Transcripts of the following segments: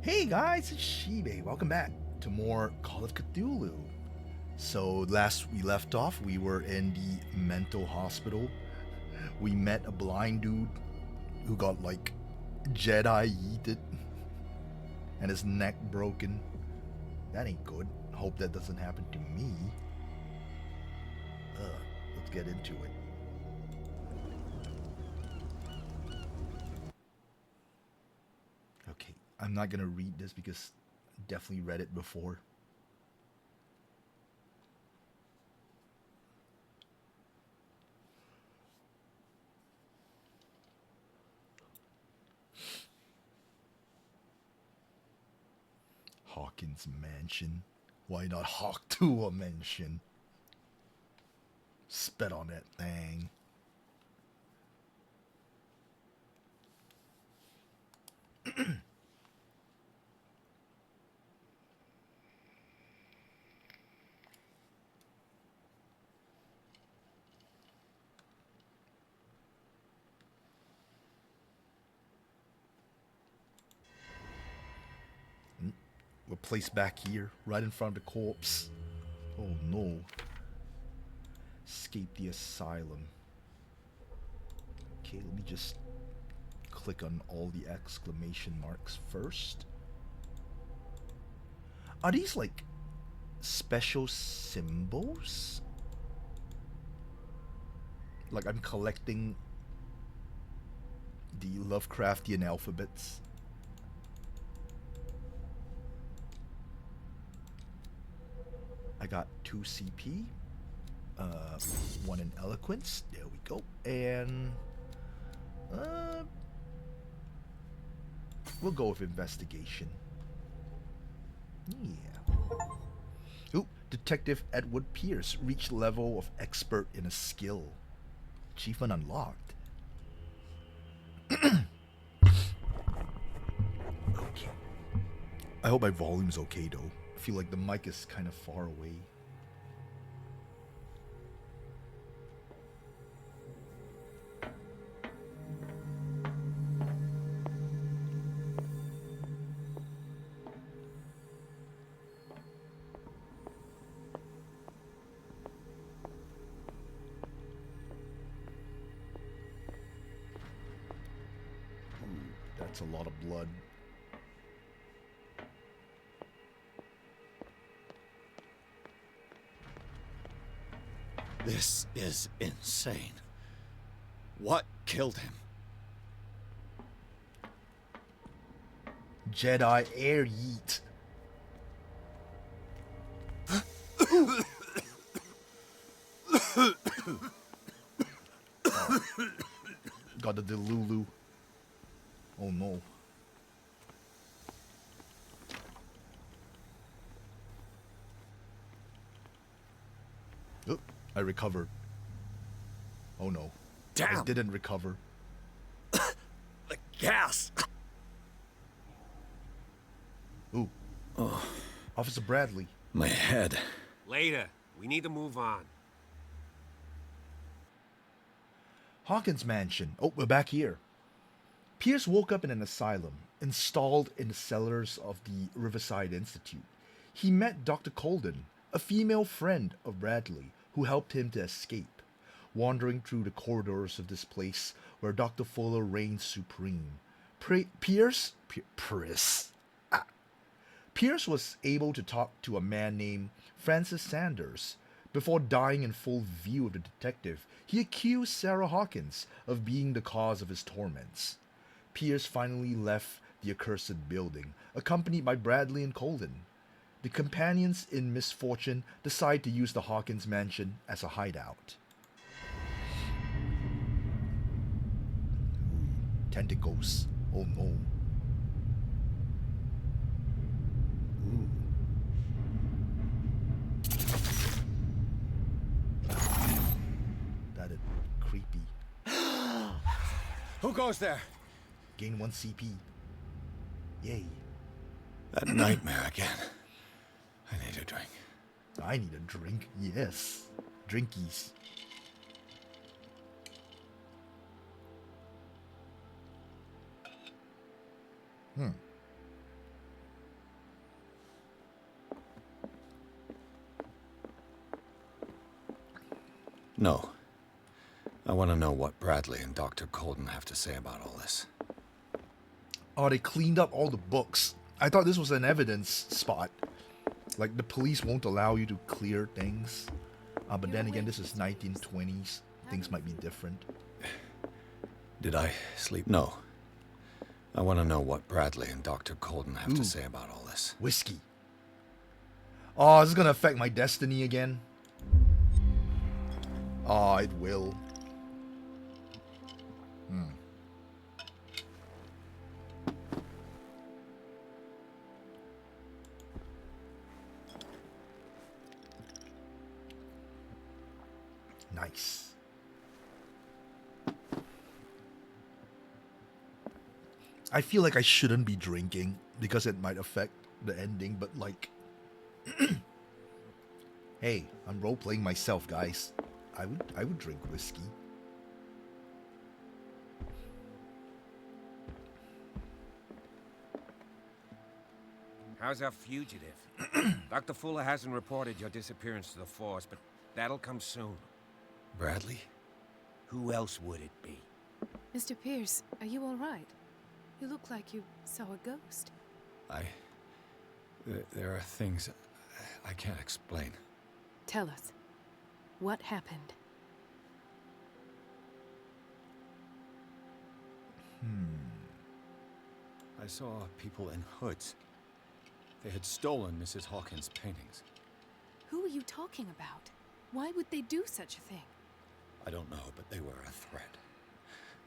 Hey guys, it's Shibe. Welcome back to more Call of Cthulhu. So last we left off, we were in the mental hospital. We met a blind dude who got like Jedi yeeted and his neck broken. That ain't good. Hope that doesn't happen to me. Let's get into it. Okay, I'm not gonna read this because I definitely read it before. Hawkins Mansion. Why not Hawk to a mansion? Spit on that thing. We're placed back here, right in front of the corpse. Oh no. Escape the asylum. Okay, let me just click on all the exclamation marks first. Are these like special symbols? Like I'm collecting the Lovecraftian alphabets. I got 2 CP, 1 in eloquence. There we go, and we'll go with investigation. Yeah. Ooh, Detective Edward Pierce reached level of expert in a skill. Achievement unlocked. Okay. I hope my volume's okay though. I feel like the mic is kind of far away. That's a lot of blood. This is insane. What killed him? Jedi air yeet. Got the Delulu. Oh no. Oop, I recovered. Oh no. Damn. I didn't recover. The gas! Ooh. Oh, Officer Bradley. my head. Later. We need to move on. Hawkins Mansion. Oh, we're back here. Pierce woke up in an asylum, installed in the cellars of the Riverside Institute. He met Dr. Colden, a female friend of Bradley, who helped him to escape. Wandering through the corridors of this place where Dr. Fuller reigns supreme, Pierce was able to talk to a man named Francis Sanders. Before dying in full view of the detective, he accused Sarah Hawkins of being the cause of his torments. Pierce finally left the accursed building, accompanied by Bradley and Colden. The companions in misfortune decide to use the Hawkins mansion as a hideout. Tentacles. Oh no. Ooh. That is creepy. Who goes there? Gain 1 CP. Yay. That nightmare again. I need a drink. I need a drink. Yes. Drinkies. No. I want to know what Bradley and Dr. Colden have to say about all this. Oh, they cleaned up all the books. I thought this was an evidence spot. Like, the police won't allow you to clear things. But then again, this is 1920s. Things might be different. Did I sleep? No. I want to know what Bradley and Dr. Colden have to say about all this. Whiskey. Oh, is this gonna affect my destiny again? Oh, it will. Nice. I feel like I shouldn't be drinking because it might affect the ending, but like, hey, I'm role-playing myself, guys. I would drink whiskey. How's our fugitive? Dr. Fuller hasn't reported your disappearance to the force, but that'll come soon. Bradley? Who else would it be? Mr. Pierce, are you all right? You look like you saw a ghost. There are things I can't explain. Tell us. What happened? I saw people in hoods. They had stolen Mrs. Hawkins' paintings. Who are you talking about? Why would they do such a thing? I don't know, but they were a threat.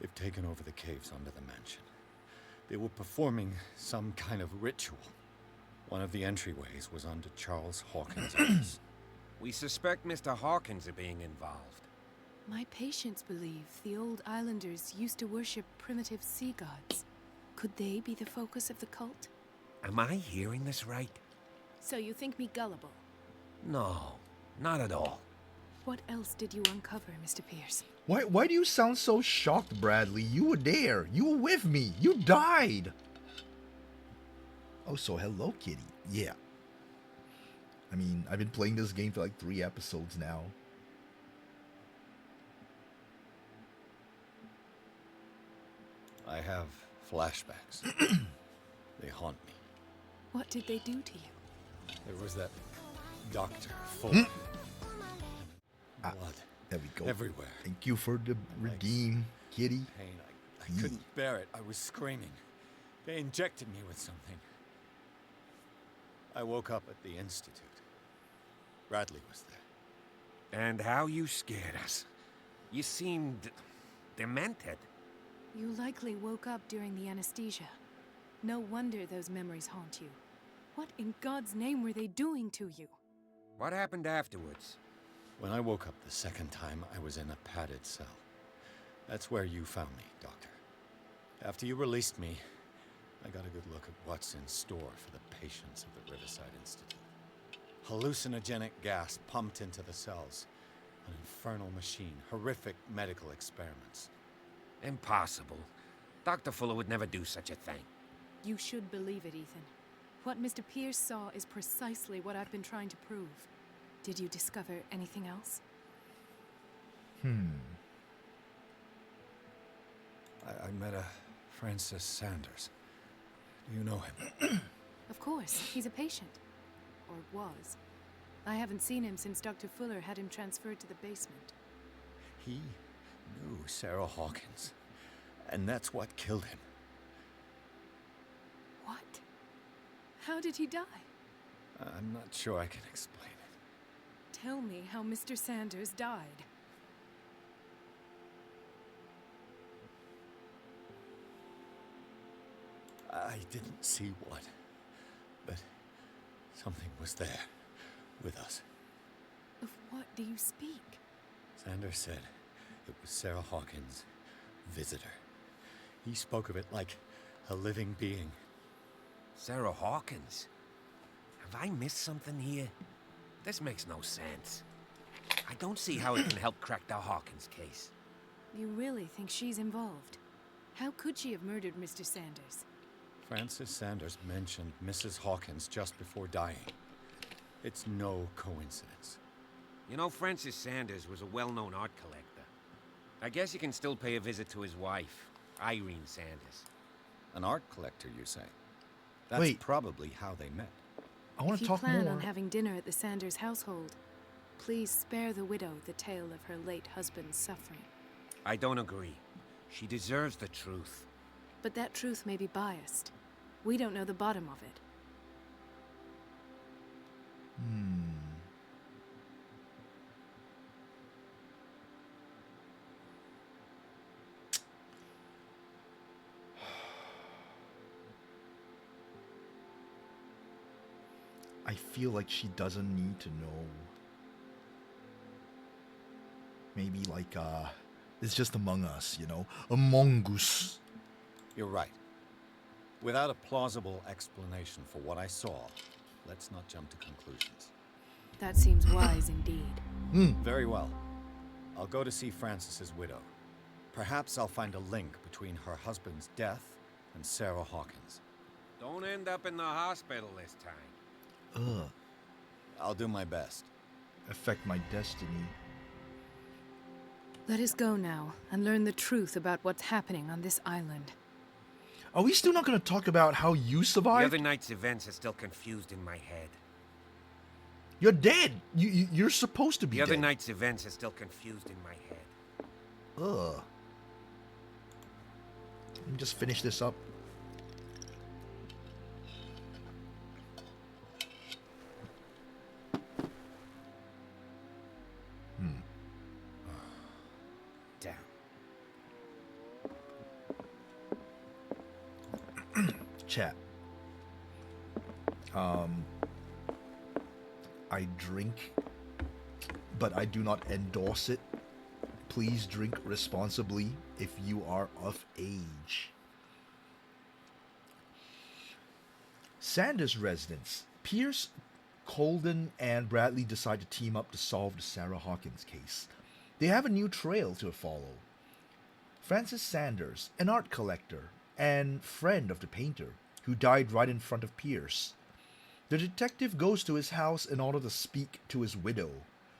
They've taken over the caves under the mansion. They were performing some kind of ritual. One of the entryways was under Charles Hawkins' office. We suspect Mr. Hawkins of being involved. My patients believe the old islanders used to worship primitive sea gods. Could they be the focus of the cult? Am I hearing this right? So you think me gullible? No, not at all. What else did you uncover, Mr. Pierce? Why do you sound so shocked, Bradley? You were there. You were with me. You died. Oh, so hello, Kitty. Yeah. I mean, I've been playing this game for like 3 episodes now. I have flashbacks. They haunt me. What did they do to you? There was that Dr. Fuller. Blood. There we go. Everywhere. Thank you for the redeem, Kitty. Pain. I couldn't bear it. I was screaming. They injected me with something. I woke up at the institute. Bradley was there. And how you scared us. You seemed demented. You likely woke up during the anesthesia. No wonder those memories haunt you. What in God's name were they doing to you? What happened afterwards? When I woke up the second time, I was in a padded cell. That's where you found me, Doctor. After you released me, I got a good look at what's in store for the patients of the Riverside Institute. Hallucinogenic gas pumped into the cells. An infernal machine. Horrific medical experiments. Impossible. Dr. Fuller would never do such a thing. You should believe it, Ethan. What Mr. Pierce saw is precisely what I've been trying to prove. Did you discover anything else? I met a Francis Sanders. Do you know him? Of course. He's a patient. Or was. I haven't seen him since Dr. Fuller had him transferred to the basement. He knew Sarah Hawkins. And that's what killed him. What? How did he die? I'm not sure I can explain it. Tell me how Mr. Sanders died. I didn't see what, but something was there with us. Of what do you speak? Sanders said it was Sarah Hawkins' visitor. He spoke of it like a living being. Sarah Hawkins? Have I missed something here? This makes no sense. I don't see how it can help crack the Hawkins case. You really think she's involved? How could she have murdered Mr. Sanders? Francis Sanders mentioned Mrs. Hawkins just before dying. It's no coincidence. You know, Francis Sanders was a well-known art collector. I guess you can still pay a visit to his wife, Irene Sanders. An art collector, you say? That's Wait. probably how they met. I want If to you talk plan more. on having dinner at the Sanders household, please spare the widow the tale of her late husband's suffering. I don't agree. She deserves the truth. But that truth may be biased. We don't know the bottom of it. I feel like she doesn't need to know. Maybe like, it's just among us, you know? Among us. You're right. Without a plausible explanation for what I saw, let's not jump to conclusions. That seems wise indeed. Very well. I'll go to see Francis's widow. Perhaps I'll find a link between her husband's death and Sarah Hawkins. Don't end up in the hospital this time. Ugh. I'll do my best. Affect my destiny. Let us go now and learn the truth about what's happening on this island. Are we still not going to talk about how you The survived? other night's events are still confused in my head. You're dead. You're supposed to be The other dead. night's events are still confused in my head. Ugh. Let me just finish this up. Damn. Chat. I drink, but I do not endorse it. Please drink responsibly if you are of age. Sanders residents, Pierce, Colden, and Bradley decide to team up to solve the Sarah Hawkins case. They have a new trail to follow. Francis Sanders, an art collector and friend of the painter, who died right in front of Pierce. The detective goes to his house in order to speak to his widow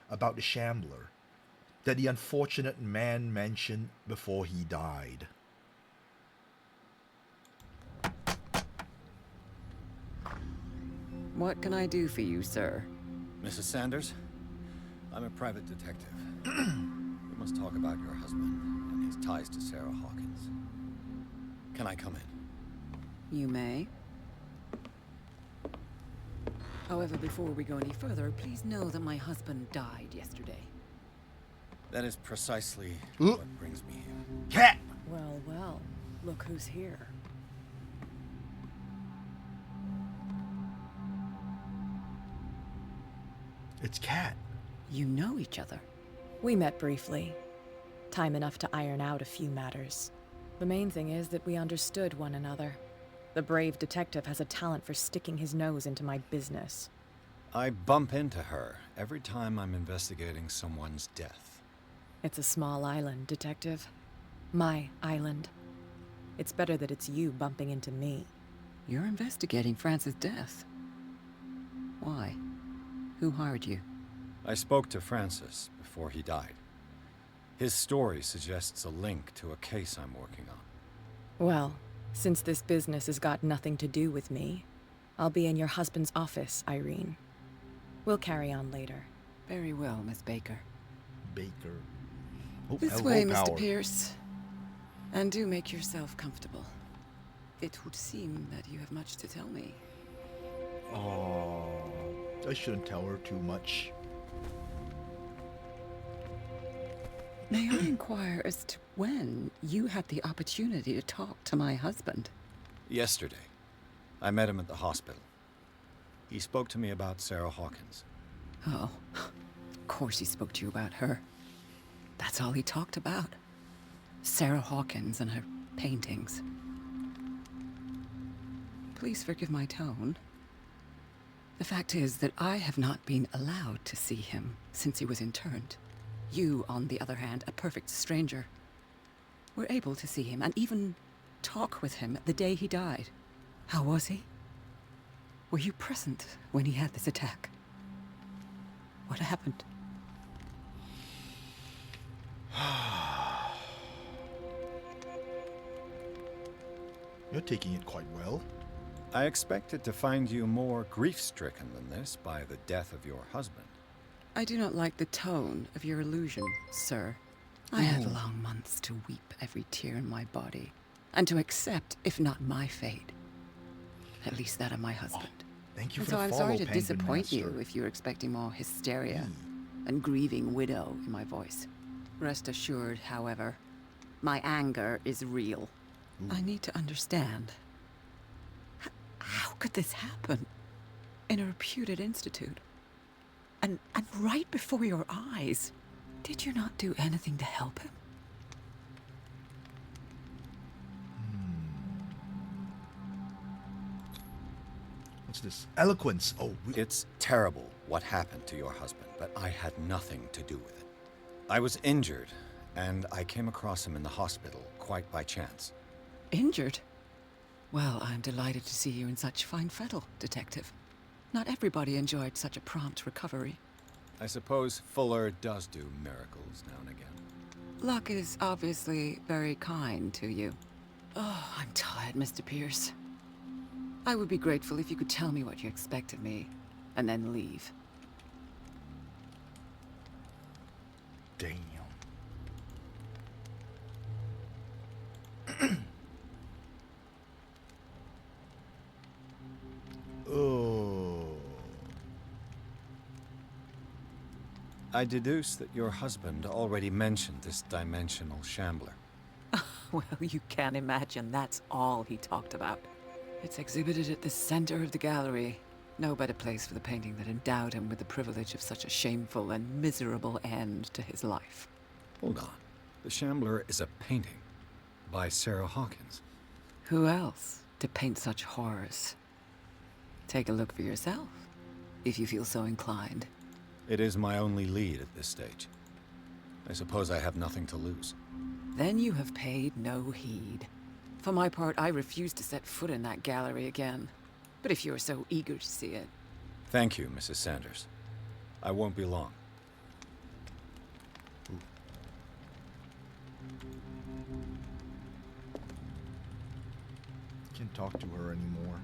about the Shambler that the unfortunate man mentioned before he died. What can I do for you, sir? Mrs. Sanders, I'm a private detective. We must talk about your husband and his ties to Sarah Hawkins. Can I come in? You may. However, before we go any further, please know that my husband died yesterday. That is precisely Ooh. what brings me here. Cat! Well, well, look who's here. It's Cat. You know each other. We met briefly. Time enough to iron out a few matters. The main thing is that we understood one another. The brave detective has a talent for sticking his nose into my business. I bump into her every time I'm investigating someone's death. It's a small island, detective. My island. It's better that it's you bumping into me. You're investigating Francis' death. Why? Who hired you? I spoke to Francis before he died. His story suggests a link to a case I'm working on. Well, since this business has got nothing to do with me, I'll be in your husband's office, Irene. We'll carry on later. Very well, Miss Baker. Baker. Oh, This hello, way, Mr. power. Pierce. And do make yourself comfortable. It would seem that you have much to tell me. Oh, I shouldn't tell her too much. May I inquire as to when you had the opportunity to talk to my husband? Yesterday, I met him at the hospital. He spoke to me about Sarah Hawkins. Oh, of course he spoke to you about her. That's all he talked about. Sarah Hawkins and her paintings. Please forgive my tone. The fact is that I have not been allowed to see him since he was interned. You, on the other hand, a perfect stranger, were able to see him and even talk with him the day he died. How was he? Were you present when he had this attack? What happened? You're taking it quite well. I expected to find you more grief-stricken than this by the death of your husband. I do not like the tone of your allusion, sir. I have long months to weep every tear in my body, and to accept, if not my fate, at least that of my husband. Thank you And for so the I'm follow, sorry to Penguin disappoint you Master. if you're expecting more hysteria and grieving widow in my voice. Rest assured, however, my anger is real. I need to understand. How could this happen? In a reputed institute? And right before your eyes? Did you not do anything to help him? What's this? Eloquence. Oh, It's terrible what happened to your husband, but I had nothing to do with it. I was injured, and I came across him in the hospital quite by chance. Injured? Well, I'm delighted to see you in such fine fettle, Detective. Not everybody enjoyed such a prompt recovery. I suppose Fuller does do miracles now and again. Luck is obviously very kind to you. Oh, I'm tired, Mr. Pierce. I would be grateful if you could tell me what you expect of me, and then leave. damn. Oh. I deduce that your husband already mentioned this dimensional Shambler. Well, you can imagine that's all he talked about. It's exhibited at the center of the gallery. No better place for the painting that endowed him with the privilege of such a shameful and miserable end to his life. Hold on. The Shambler is a painting by Sarah Hawkins. Who else to paint such horrors? Take a look for yourself, if you feel so inclined. It is my only lead at this stage. I suppose I have nothing to lose. Then you have paid no heed. For my part, I refuse to set foot in that gallery again. But if you're so eager to see it... Thank you, Mrs. Sanders. I won't be long. Can't talk to her anymore.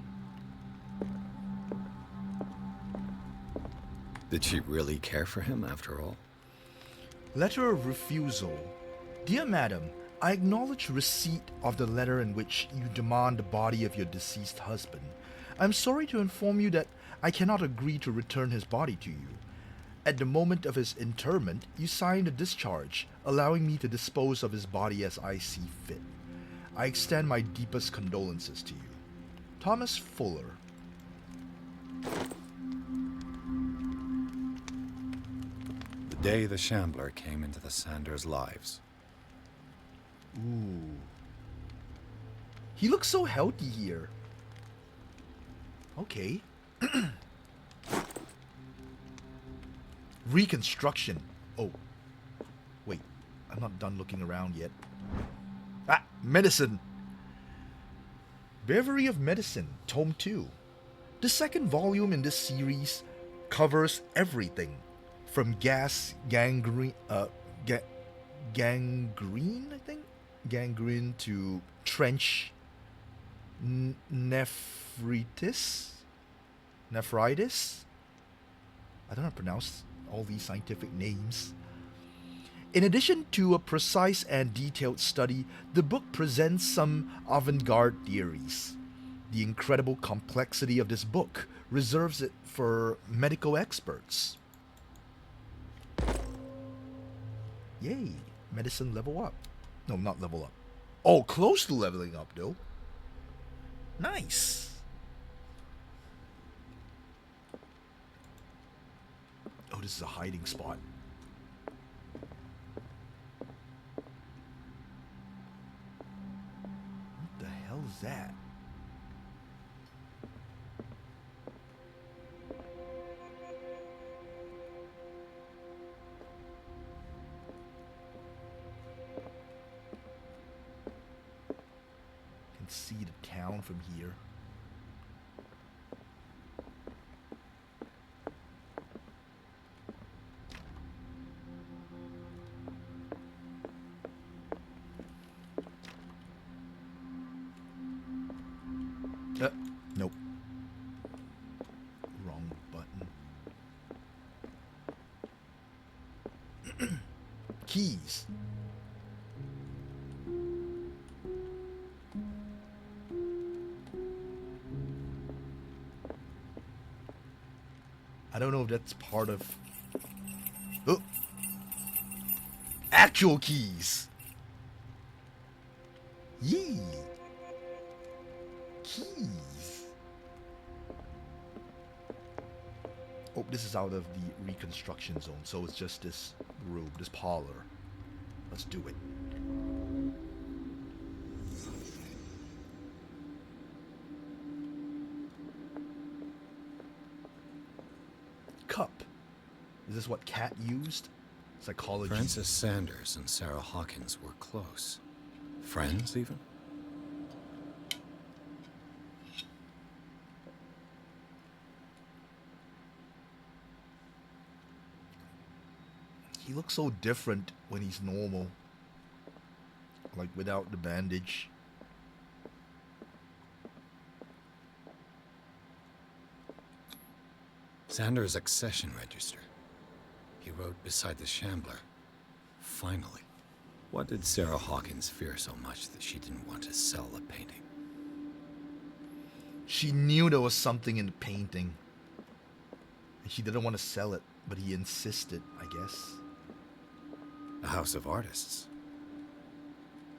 Did she really care for him after all? Letter of refusal. Dear Madam, I acknowledge receipt of the letter in which you demand the body of your deceased husband. I'm sorry to inform you that I cannot agree to return his body to you. At the moment of his interment, you signed a discharge, allowing me to dispose of his body as I see fit. I extend my deepest condolences to you. Thomas Fuller. The day the Shambler came into the Sanders' lives. Ooh. He looks so healthy here. Okay. Reconstruction. Oh. Wait. I'm not done looking around yet. Ah! Medicine! Breviary of Medicine, Tome 2. The second volume in this series covers everything from gangrene, I think? Gangrene to trench nephritis? Nephritis? I don't know how to pronounce all these scientific names. In addition to a precise and detailed study, the book presents some avant-garde theories. The incredible complexity of this book reserves it for medical experts. Yay, medicine level up. No, not level up. Oh, close to leveling up, though. Nice. Oh, this is a hiding spot. What the hell is that? Can see the town from here. Nope. Wrong button. Keys. I don't know if that's part of... Oh! Actual keys! Yee! Keys! Oh, this is out of the reconstruction zone, so it's just this room, this parlor. Let's do it. Cup. Is this what Cat used? Psychology. Francis Sanders and Sarah Hawkins were close. Friends, even? He looks so different when he's normal. Like without the bandage. Sanders' accession register. He wrote beside the Shambler. Finally. What did Sarah Hawkins fear so much that she didn't want to sell the painting? She knew there was something in the painting. And she didn't want to sell it, but he insisted, I guess. A house of artists.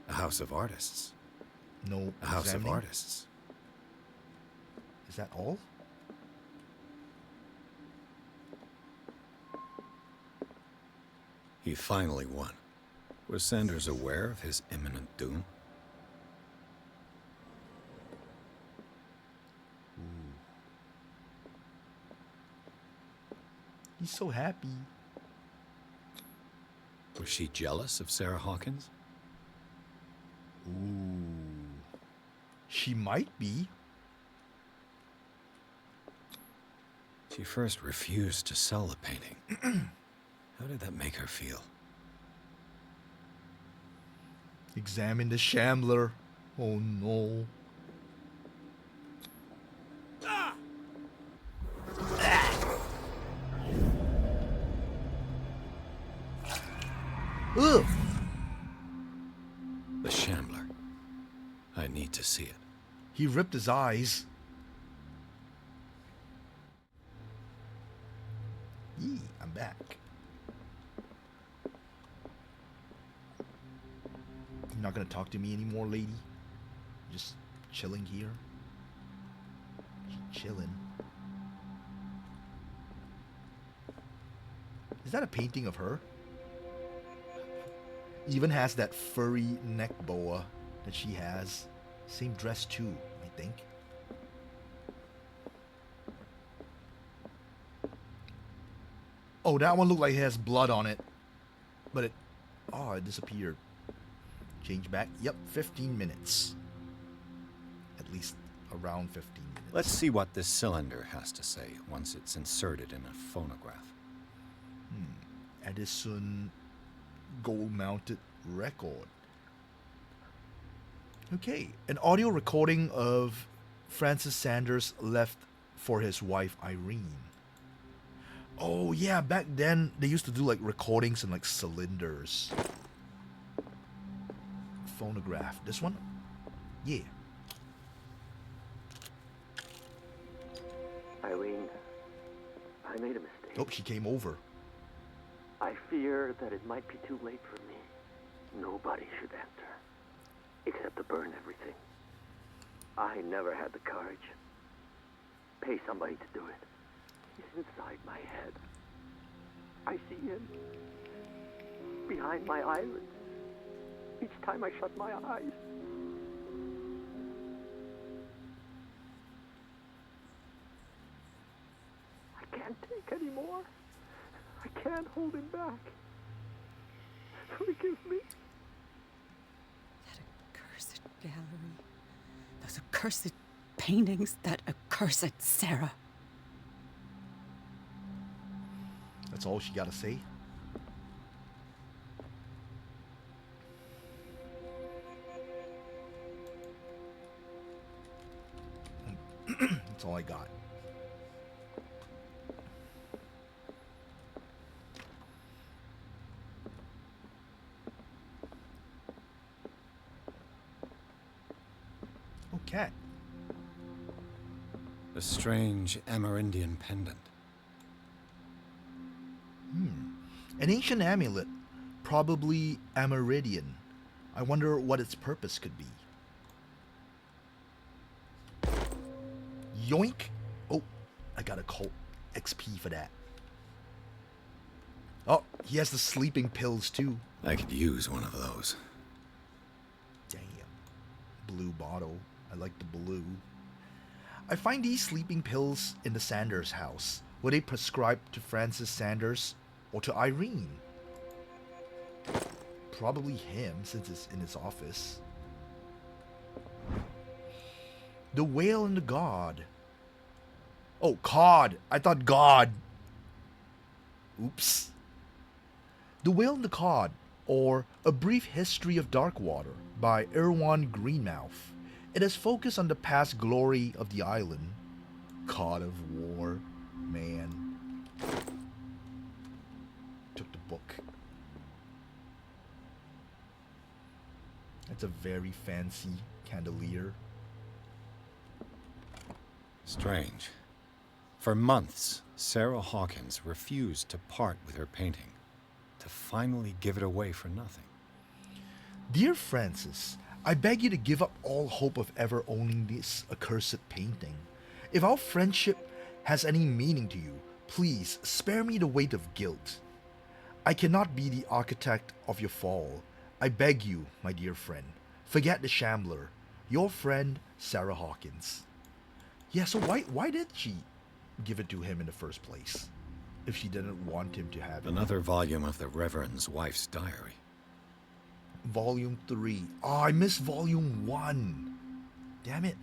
A house of artists. No A house examining? of artists. Is that all? He finally won. Was Sanders aware of his imminent doom? He's so happy. Was she jealous of Sarah Hawkins? Ooh. She might be. She first refused to sell the painting. How did that make her feel? Examine the Shambler. Oh no. Ugh. The Shambler. I need to see it. He ripped his eyes. Yee, I'm back. You're not gonna talk to me anymore, lady? Just chilling here? Just chilling. Is that a painting of her? Even has that furry neck boa that she has. Same dress too, I think. Oh, that one looked like it has blood on it. But it... Oh, it disappeared. Change back. Yep, 15 minutes. At least around 15 minutes. Let's see what this cylinder has to say once it's inserted in a phonograph. Edison gold-mounted record. Okay, an audio recording of Francis Sanders left for his wife Irene. Oh yeah, back then they used to do like recordings in like cylinders. Phonograph. This one? Yeah. Irene, I made a mistake. Oh, she came over. I fear that it might be too late for me. Nobody should enter, except to burn everything. I never had the courage. Pay somebody to do it. He's inside my head. I see him behind my eyelids each time I shut my eyes. I can't take any more. I can't hold him back. Forgive me. That accursed gallery. Those accursed paintings. That accursed Sarah. That's all she gotta say. all I got. Okay. A strange Amerindian pendant. An ancient amulet, probably Amerindian. I wonder what its purpose could be. Yoink! Oh, I got a cult XP for that. Oh, he has the sleeping pills too. I could use one of those. Damn. Blue bottle. I like the blue. I find these sleeping pills in the Sanders house. Were they prescribed to Francis Sanders or to Irene? Probably him, since it's in his office. The Whale and the God. Oh, Cod. I thought God. Oops. The Whale and the Cod, or A Brief History of Darkwater by Erwan Greenmouth. It has focused on the past glory of the island. God of War, man. Took the book. It's a very fancy chandelier. Strange. For months, Sarah Hawkins refused to part with her painting, to finally give it away for nothing. Dear Francis, I beg you to give up all hope of ever owning this accursed painting. If our friendship has any meaning to you, please spare me the weight of guilt. I cannot be the architect of your fall. I beg you, my dear friend, forget the Shambler. Your friend, Sarah Hawkins. Yeah, so why did she give it to him in the first place? If she didn't want him to have it. Another volume of the Reverend's wife's diary. Volume 3. Oh, I missed Volume 1. Damn it.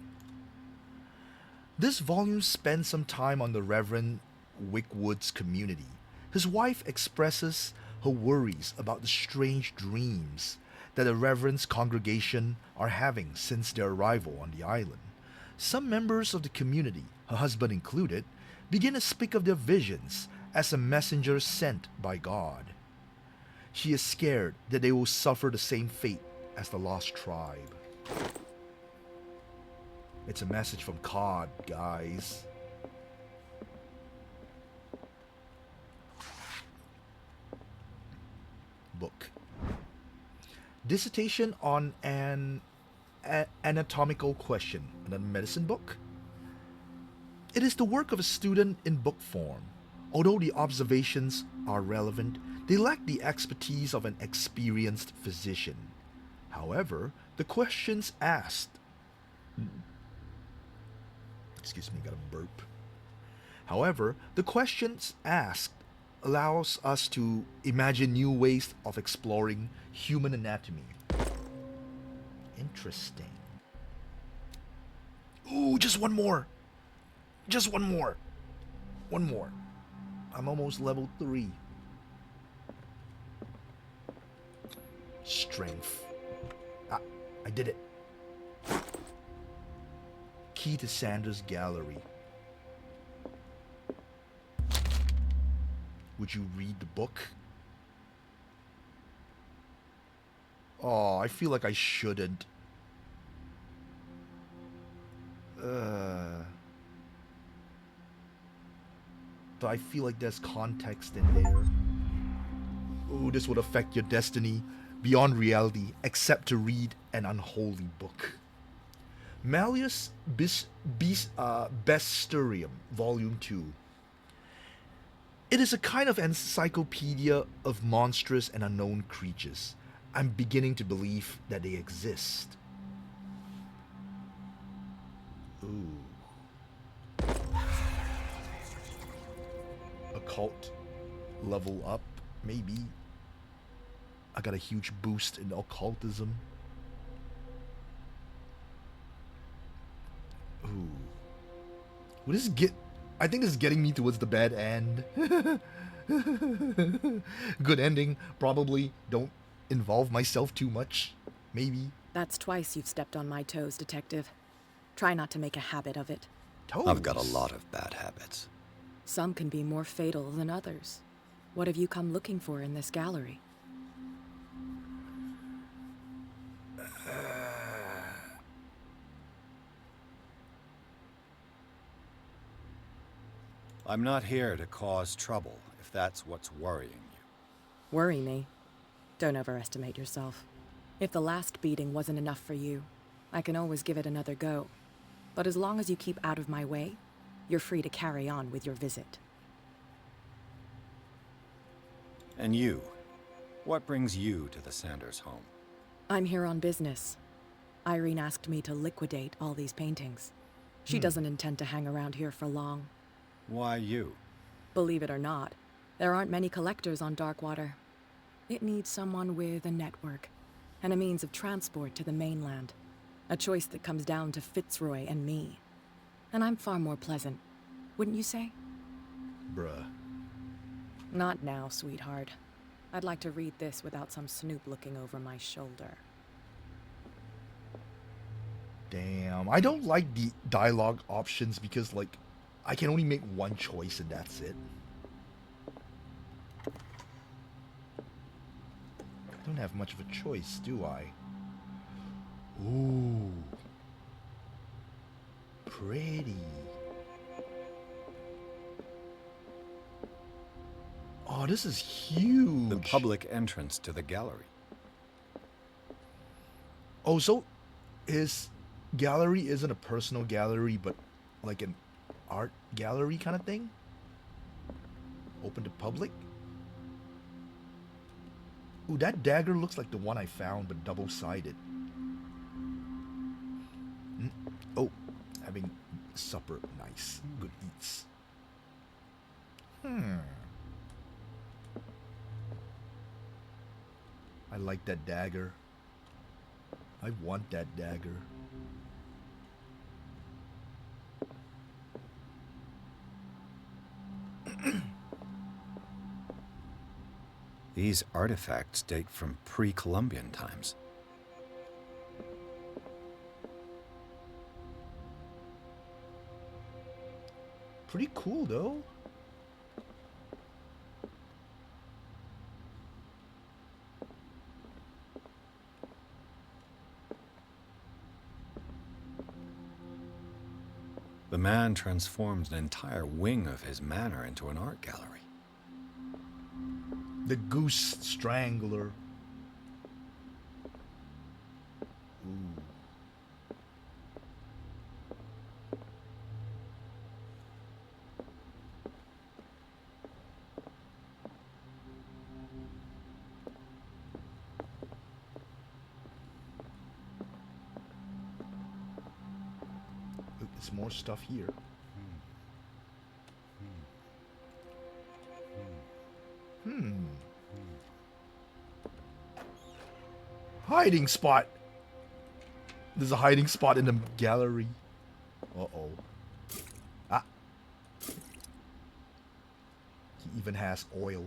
This volume spends some time on the Reverend Wickwood's community. His wife expresses her worries about the strange dreams that the Reverend's congregation are having since their arrival on the island. Some members of the community, her husband included, begin to speak of their visions as a messenger sent by God. She is scared that they will suffer the same fate as the lost tribe. It's a message from God, guys. Book. Dissertation on an anatomical question. Another medicine book. It is the work of a student in book form. Although the observations are relevant, they lack the expertise of an experienced physician. However, the questions asked... Excuse me, got a burp. However, the questions asked allows us to imagine new ways of exploring human anatomy. Interesting. Ooh, just one more. Just one more. One more. I'm almost level 3. Strength. Ah, I did it. Key to Sanders' gallery. Would you read the book? Oh, I feel like I shouldn't. But I feel like there's context in there. Ooh, this would affect your destiny beyond reality, except to read an unholy book. Malleus Bestiarium, Volume 2. It is a kind of encyclopedia of monstrous and unknown creatures. I'm beginning to believe that they exist. Ooh. Occult level up, maybe. I got a huge boost in occultism. Ooh. What is I think this is getting me towards the bad end. Good ending. Probably don't involve myself too much. Maybe. That's twice you've stepped on my toes, Detective. Try not to make a habit of it. I've got a Toes. lot of bad habits. Some can be more fatal than others. What have you come looking for in this gallery? I'm not here to cause trouble, if that's what's worrying you. Worry me? Don't overestimate yourself. If the last beating wasn't enough for you, I can always give it another go. But as long as you keep out of my way, you're free to carry on with your visit. And you? What brings you to the Sanders home? I'm here on business. Irene asked me to liquidate all these paintings. She doesn't intend to hang around here for long. Why you? Believe it or not, there aren't many collectors on Darkwater. It needs someone with a network and a means of transport to the mainland. A choice that comes down to Fitzroy and me. And I'm far more pleasant, wouldn't you say? Bruh. Not now, sweetheart. I'd like to read this without some snoop looking over my shoulder. Damn. I don't like the dialogue options because, like, I can only make one choice and that's it. I don't have much of a choice, do I? Ooh. Pretty. Oh, this is huge. The public entrance to the gallery. Oh, so his gallery isn't a personal gallery, but like an art gallery kind of thing? Open to public? Ooh, that dagger looks like the one I found, but double-sided. Oh, having supper. Nice. Good eats. I like that dagger. I want that dagger. These artifacts date from pre-Columbian times. Pretty cool, though. The man transformed an entire wing of his manor into an art gallery. The Goose Strangler. Ooh. Look, there's more stuff here. Hiding spot. There's a hiding spot in the gallery. Uh-oh. Ah. He even has oil.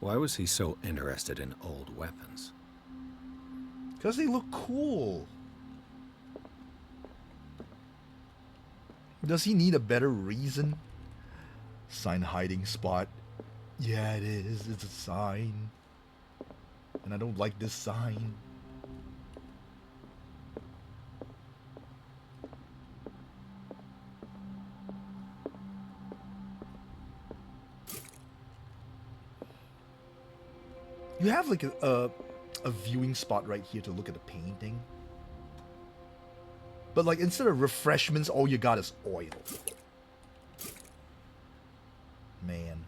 Why was he so interested in old weapons? Because they look cool. Does he need a better reason? Sign hiding spot. Yeah, it is. It's a sign. And I don't like this sign. You have like a viewing spot right here to look at the painting. But like instead of refreshments, all you got is oil. Man.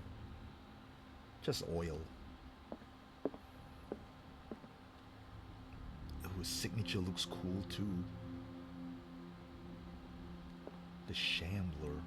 Just oil. Oh, his signature looks cool too. The Shambler.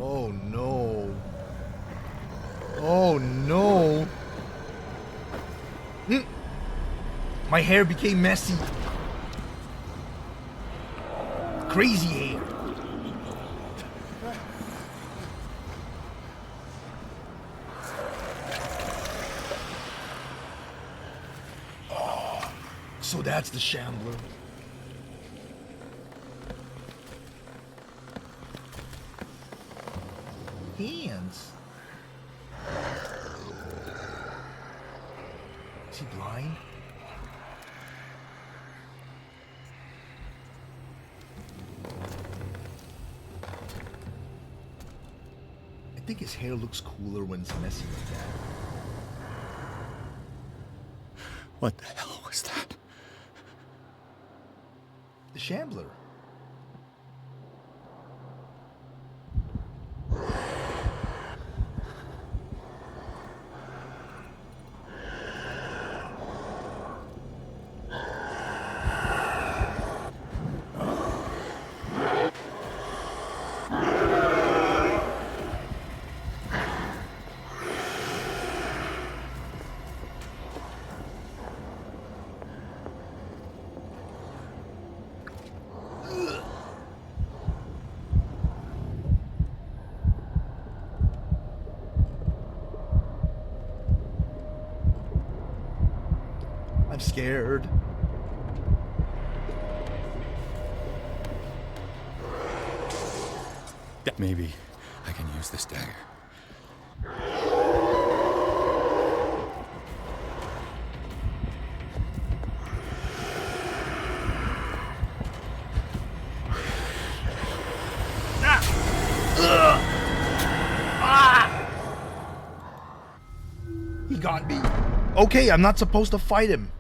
Oh no. Oh no. My hair became messy. Crazy hair. Oh, so that's the Shambler. Hands. Is he blind? I think his hair looks cooler when it's messy like that. What the hell was that? The Shambler. I'm scared. Maybe I can use this dagger. He got me. Okay, I'm not supposed to fight him.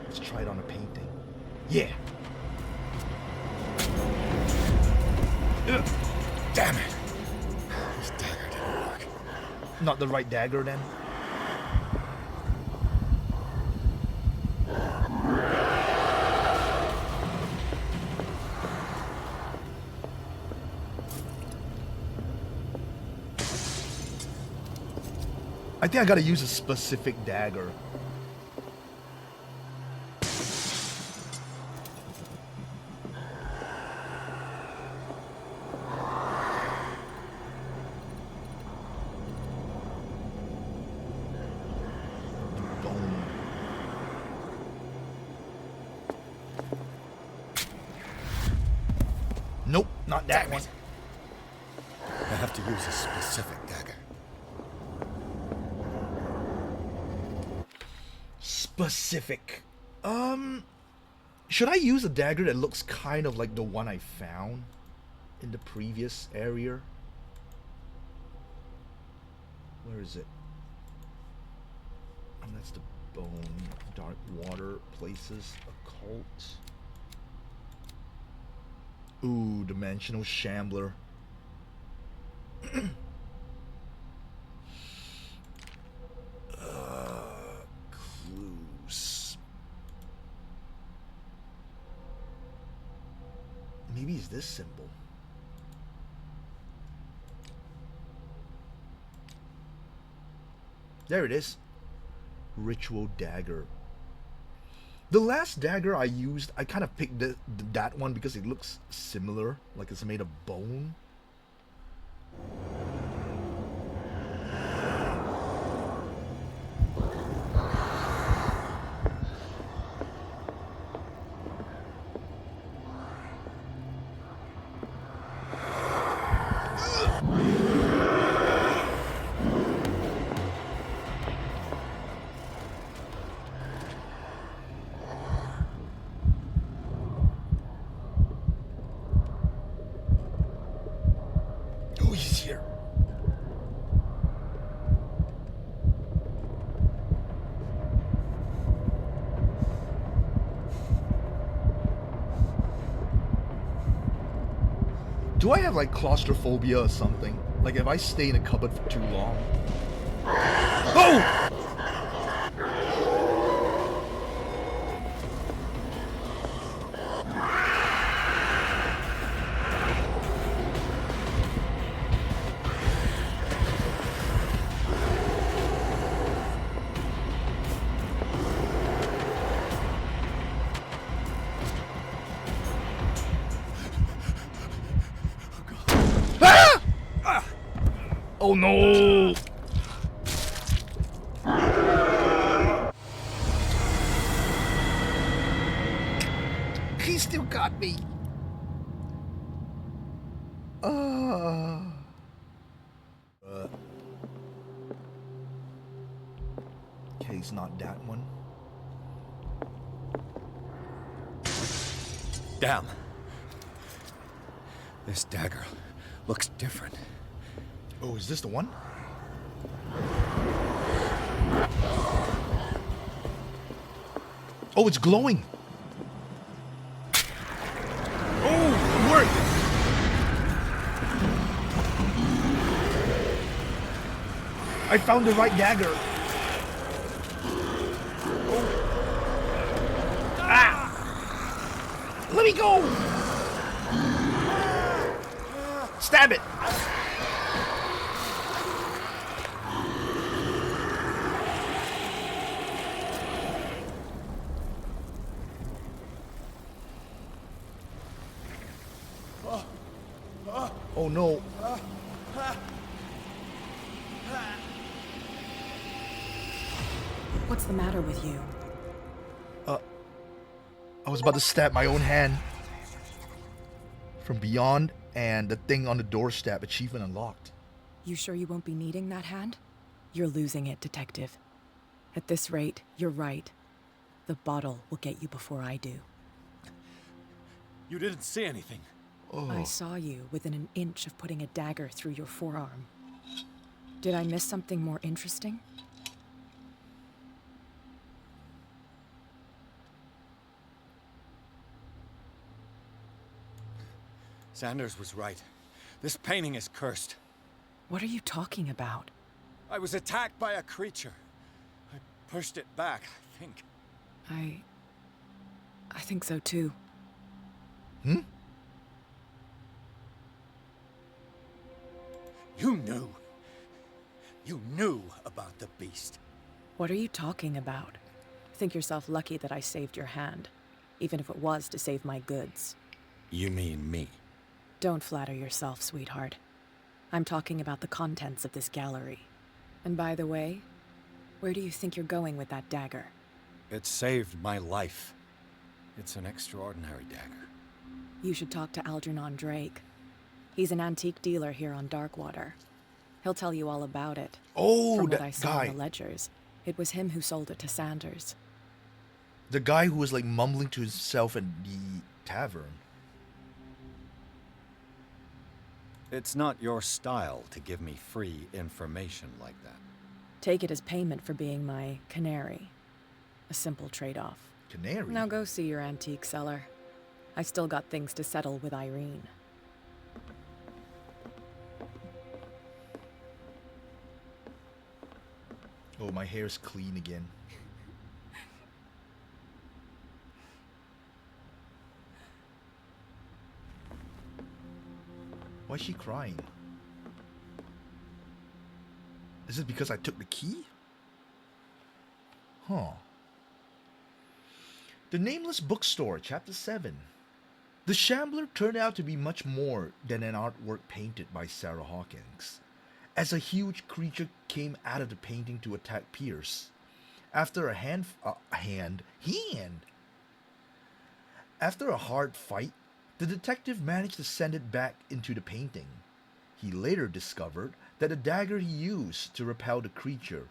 Let's try it on a painting. Yeah. Damn it! This dagger didn't work. Not the right dagger then. I think I gotta use a specific dagger. Nope, not that Damn one. it. I have to use a specific dagger. Specific. Should I use a dagger that looks kind of like the one I found in the previous area? Where is it? And that's the bone. Dark water places. Occult. Ooh, dimensional Shambler. Clues. Maybe it's this symbol. There it is. Ritual dagger. The last dagger I used, I kind of picked that one because it looks similar, like it's made of bone. Oh, he's here. Do I have like claustrophobia or something? Like if I stay in a cupboard for too long? Oh! Ah! Oh no! He still got me. Okay, it's not that one. Damn. This dagger looks different. Oh, is this the one? Oh, it's glowing. Oh, it worked. I found the right dagger. Let me go! Stab it! Oh no. What's the matter with you? I was about to stab my own hand. From beyond, and the thing on the doorstep, achievement unlocked. You sure you won't be needing that hand? You're losing it, Detective. At this rate, you're right. The bottle will get you before I do. You didn't see anything. Oh. I saw you within an inch of putting a dagger through your forearm. Did I miss something more interesting? Sanders was right. This painting is cursed. What are you talking about? I was attacked by a creature. I pushed it back, I think. I think so too. Hmm? You knew. You knew about the beast. What are you talking about? Think yourself lucky that I saved your hand, even if it was to save my goods. You mean me? Don't flatter yourself, sweetheart. I'm talking about the contents of this gallery. And by the way, where do you think you're going with that dagger? It saved my life. It's an extraordinary dagger. You should talk to Algernon Drake. He's an antique dealer here on Darkwater. He'll tell you all about it. Oh, From what that I saw guy. in the ledgers, it was him who sold it to Sanders. The guy who was like mumbling to himself in the tavern. It's not your style to give me free information like that. Take it as payment for being my canary. A simple trade-off. Canary? Now go see your antique seller. I still got things to settle with Irene. Oh, my hair's clean again. Why is she crying? Is it because I took the key? Huh. The Nameless Bookstore, Chapter 7. The Shambler turned out to be much more than an artwork painted by Sarah Hawkins, as a huge creature came out of the painting to attack Pierce. After After a hard fight, the detective managed to send it back into the painting. He later discovered that the dagger he used to repel the creature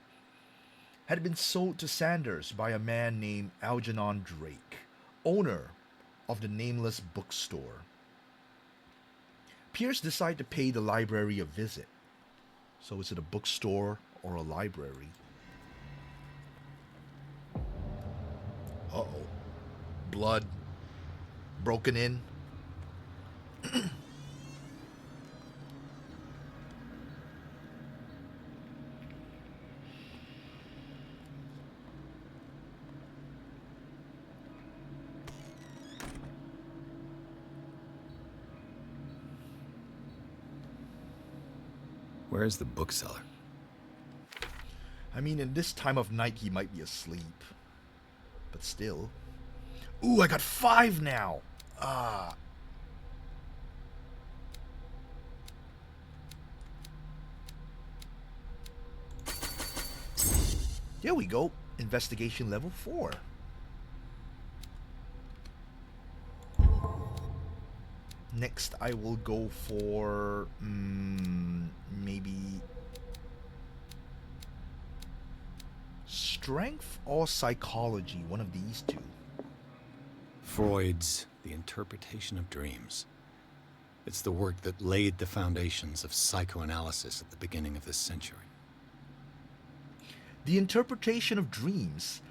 had been sold to Sanders by a man named Algernon Drake, owner of the Nameless Bookstore. Pierce decided to pay the library a visit. So is it a bookstore or a library? Uh-oh. Blood. Broken in. Where is the bookseller? I mean, in this time of night, he might be asleep. But still. Ooh, I got 5 now! Ah. Here we go. Investigation level 4. Next, I will go for maybe strength or psychology, one of these two. Freud's The Interpretation of Dreams. It's the work that laid the foundations of psychoanalysis at the beginning of this century. The Interpretation of Dreams.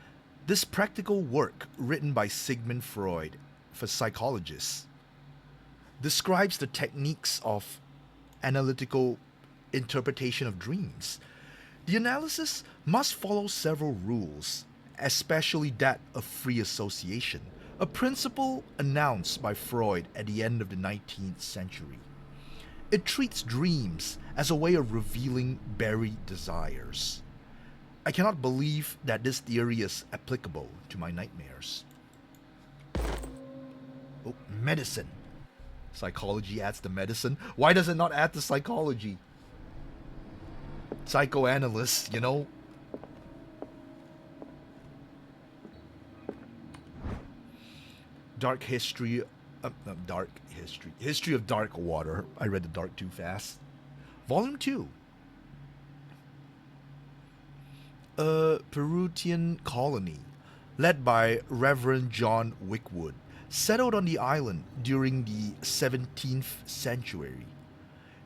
This practical work, written by Sigmund Freud for psychologists, describes the techniques of analytical interpretation of dreams. The analysis must follow several rules, especially that of free association, a principle announced by Freud at the end of the 19th century. It treats dreams as a way of revealing buried desires. I cannot believe that this theory is applicable to my nightmares. Oh, medicine. Psychology adds the medicine. Why does it not add the psychology? Psychoanalysts, you know? History of Dark Water. I read the dark too fast. Volume 2. A Peruvian colony, led by Reverend John Wickwood, settled on the island during the 17th century.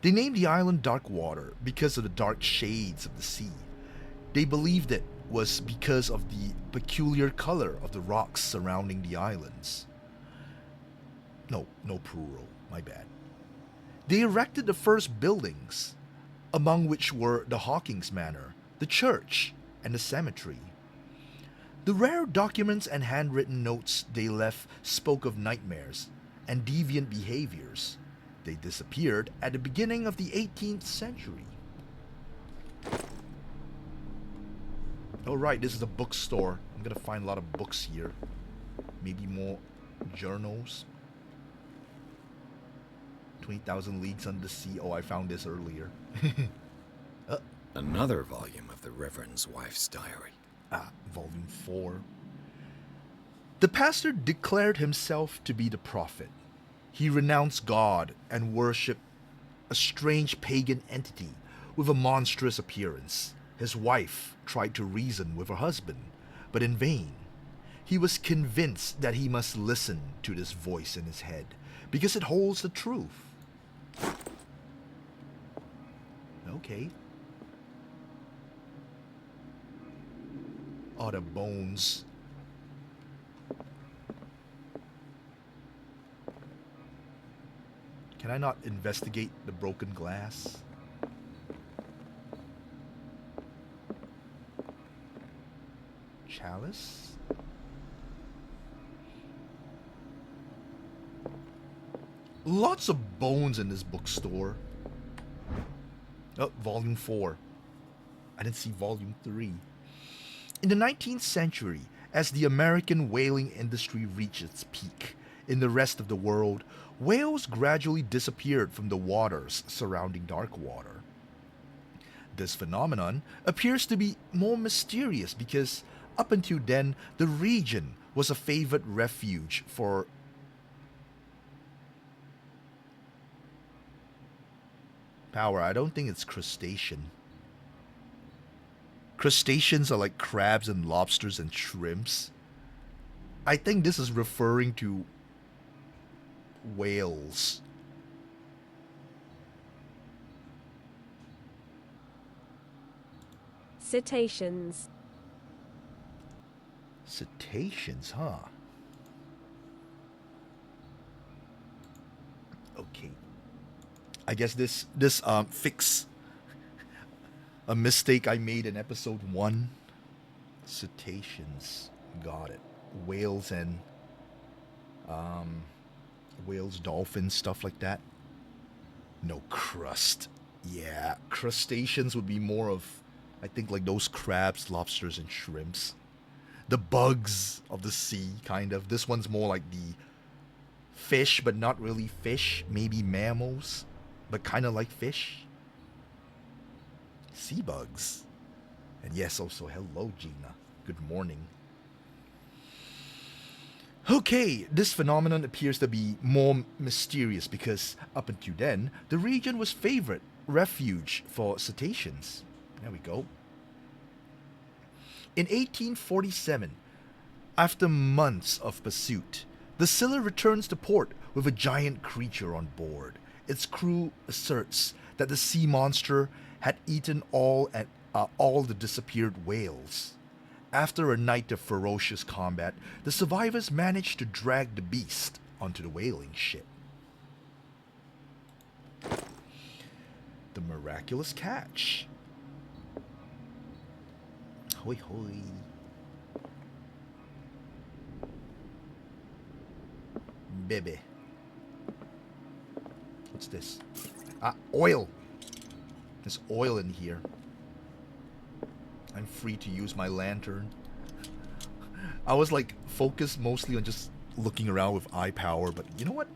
They named the island Darkwater because of the dark shades of the sea. They believed it was because of the peculiar color of the rocks surrounding the islands. No plural, my bad. They erected the first buildings, among which were the Hawkins Manor, the church, and the cemetery. The rare documents and handwritten notes they left spoke of nightmares and deviant behaviors. They disappeared at the beginning of the 18th century. Alright, this is a bookstore. I'm gonna find a lot of books here. Maybe more journals. 20,000 Leagues Under the Sea. Oh, I found this earlier. Another volume of the Reverend's wife's diary. Volume 4. The pastor declared himself to be the prophet. He renounced God and worshipped a strange pagan entity with a monstrous appearance. His wife tried to reason with her husband, but in vain. He was convinced that he must listen to this voice in his head, because it holds the truth. Okay. Oh, the bones. Can I not investigate the broken glass? Chalice? Lots of bones in this bookstore. Oh, volume 4. I didn't see volume 3. In the 19th century, as the American whaling industry reached its peak in the rest of the world, whales gradually disappeared from the waters surrounding Darkwater. This phenomenon appears to be more mysterious because up until then, the region was a favored refuge for power. I don't think it's crustacean. Crustaceans are like crabs and lobsters and shrimps. I think this is referring to whales. Cetaceans. Cetaceans, huh? Okay. I guess this fix a mistake I made in episode 1. Cetaceans. Got it. Whales and whales, dolphins, stuff like that. No crust. Yeah, crustaceans would be more of, I think, like those crabs, lobsters, and shrimps. The bugs of the sea, kind of. This one's more like the fish, but not really fish. Maybe mammals, but kind of like fish. Sea bugs. And yes, also, hello, Gina. Good morning. Okay, this phenomenon appears to be more mysterious because up until then, the region was favorite refuge for cetaceans. There we go. In 1847, after months of pursuit, the Scylla returns to port with a giant creature on board. Its crew asserts that the sea monster had eaten all the disappeared whales. After a night of ferocious combat, the survivors managed to drag the beast onto the whaling ship. The miraculous catch. Hoi hoi. Baby. What's this? Ah, oil. There's oil in here. I'm free to use my lantern. I was like focused mostly on just looking around with eye power, but you know what?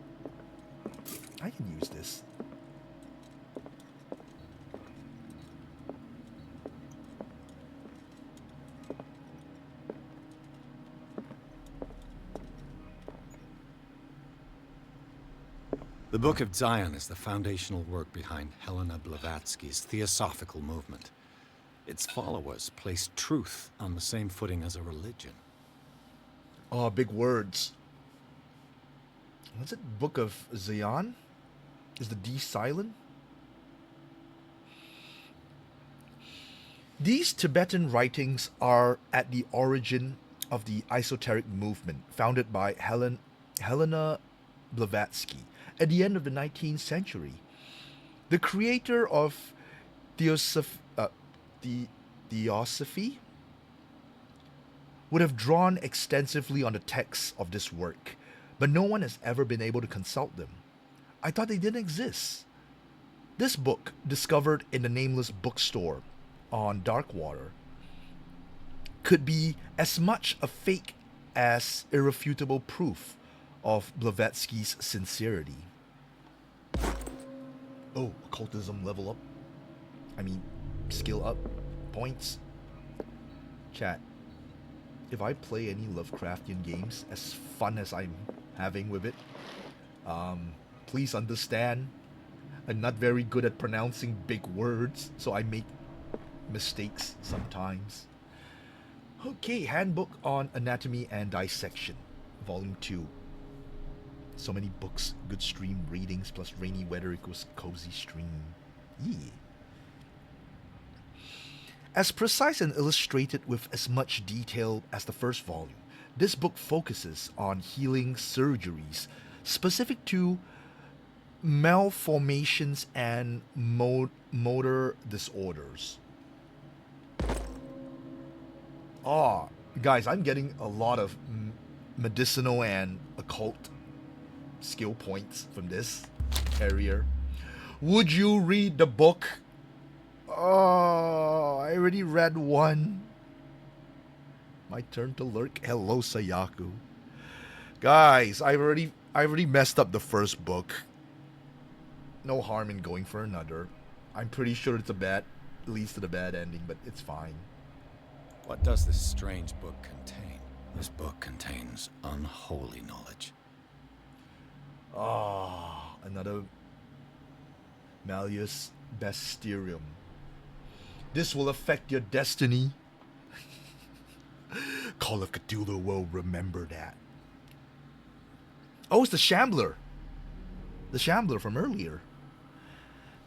I can use this. The Book of Zion is the foundational work behind Helena Blavatsky's Theosophical movement. Its followers place truth on the same footing as a religion. Oh, big words. What's it? Book of Zion? Is the D silent? These Tibetan writings are at the origin of the esoteric movement founded by Helena Blavatsky at the end of the 19th century. The creator of Theosophy would have drawn extensively on the texts of this work, but no one has ever been able to consult them. I thought they didn't exist. This book, discovered in the Nameless bookstore on Darkwater, could be as much a fake as irrefutable proof of Blavatsky's sincerity. Oh, occultism level up. I mean, skill up. Points. Chat. If I play any Lovecraftian games, as fun as I'm having with it, please understand, I'm not very good at pronouncing big words, so I make mistakes sometimes. Okay, Handbook on Anatomy and Dissection, Volume 2. So many books, good stream readings, plus rainy weather equals cozy stream. Yeah. As precise and illustrated with as much detail as the first volume, this book focuses on healing surgeries specific to malformations and motor disorders. Ah, guys, I'm getting a lot of medicinal and occult skill points from this area. Would you read the book? Oh, I already read one. My turn to lurk. Hello, Sayaku. Guys, I already messed up the first book. No harm in going for another. I'm pretty sure it's leads to the bad ending, but it's fine. What does this strange book contain? This book contains unholy knowledge. Ah, another Malleus Bestiarium. This will affect your destiny. Call of Cthulhu will remember that. Oh, it's the Shambler. The Shambler from earlier.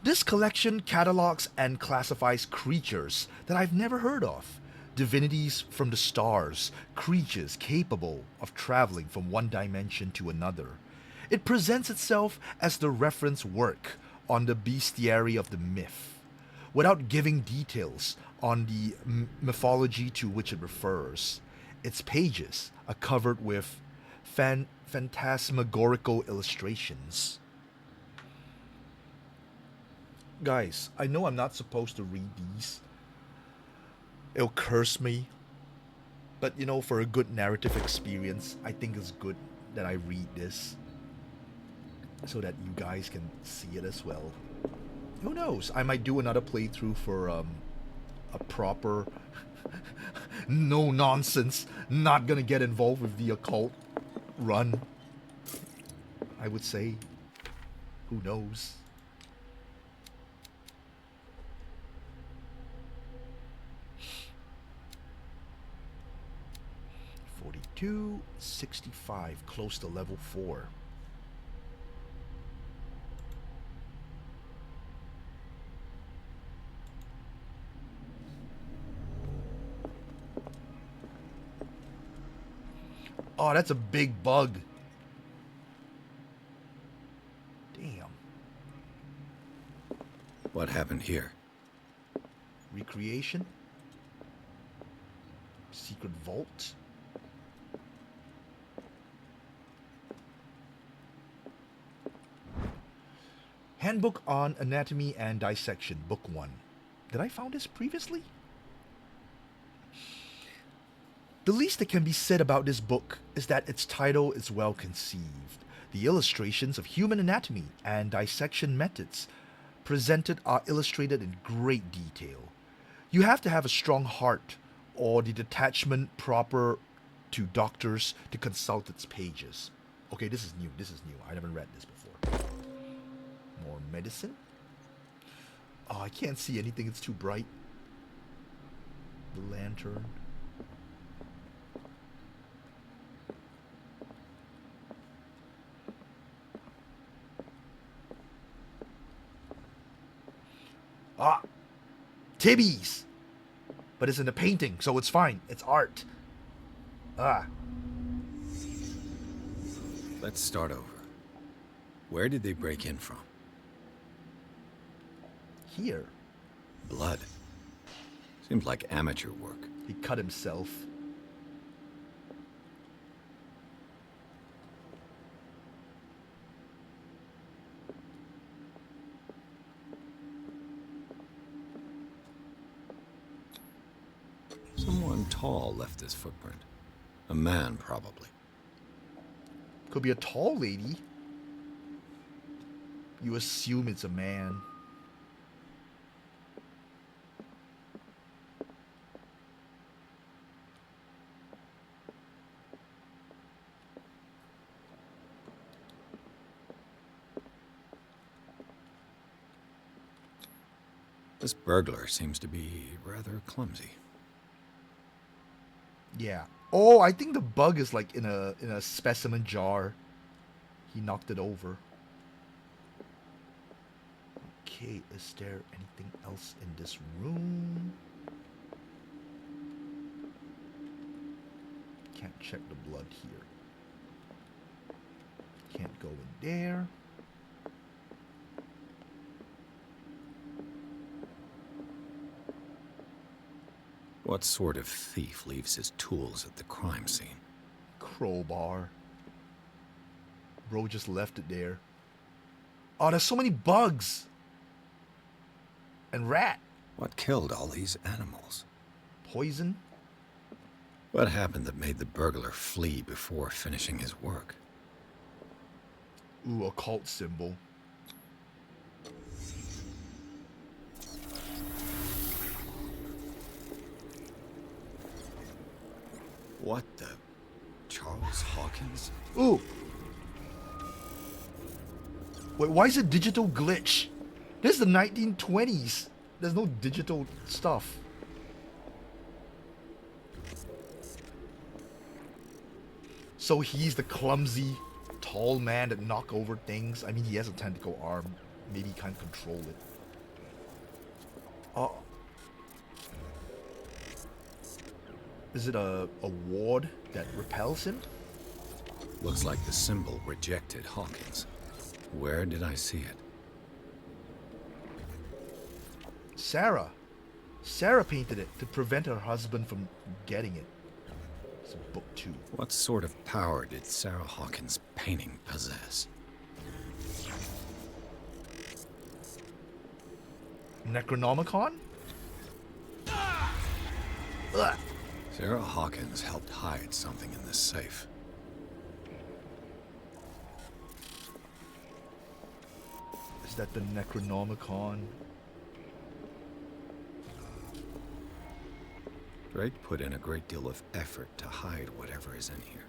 This collection catalogs and classifies creatures that I've never heard of. Divinities from the stars, creatures capable of traveling from one dimension to another. It presents itself as the reference work on the bestiary of the myth, without giving details on the mythology to which it refers. Its pages are covered with phantasmagorical illustrations. Guys, I know I'm not supposed to read these. It'll curse me. But you know, for a good narrative experience, I think it's good that I read this, so that you guys can see it as well. Who knows? I might do another playthrough for a proper, no nonsense, not gonna get involved with the occult run. I would say. Who knows? $42, $65, close to level 4. Oh, that's a big bug. Damn. What happened here? Recreation? Secret vault? Handbook on Anatomy and Dissection, Book 1. Did I found this previously? The least that can be said about this book is that its title is well conceived. The illustrations of human anatomy and dissection methods presented are illustrated in great detail. You have to have a strong heart or the detachment proper to doctors to consult its pages. Okay, this is new. I never read this before. More medicine. Oh, I can't see anything. It's too bright. The lantern. Ah, Tibby's. But it's in a painting, so it's fine. It's art. Ah. Let's start over. Where did they break in from? Here. Blood. Seems like amateur work. He cut himself. Someone tall left this footprint. A man, probably. Could be a tall lady. You assume it's a man. This burglar seems to be rather clumsy. Yeah. Oh, I think the bug is like in a specimen jar. He knocked it over. Okay, is there anything else in this room? Can't check the blood here. Can't go in there. What sort of thief leaves his tools at the crime scene? Crowbar. Bro just left it there. Oh, there's so many bugs. And rat. What killed all these animals? Poison. What happened that made the burglar flee before finishing his work? Ooh, occult symbol. What the? Charles Hawkins? Ooh. Wait, why is it digital glitch? This is the 1920s. There's no digital stuff. So he's the clumsy, tall man that knock over things. I mean, he has a tentacle arm. Maybe he can't control it. Oh. Is it a ward that repels him? Looks like the symbol rejected Hawkins. Where did I see it? Sarah. Sarah painted it to prevent her husband from getting it. It's book 2. What sort of power did Sarah Hawkins' painting possess? Necronomicon? Ugh. Sarah Hawkins helped hide something in this safe. Is that the Necronomicon? Drake put in a great deal of effort to hide whatever is in here.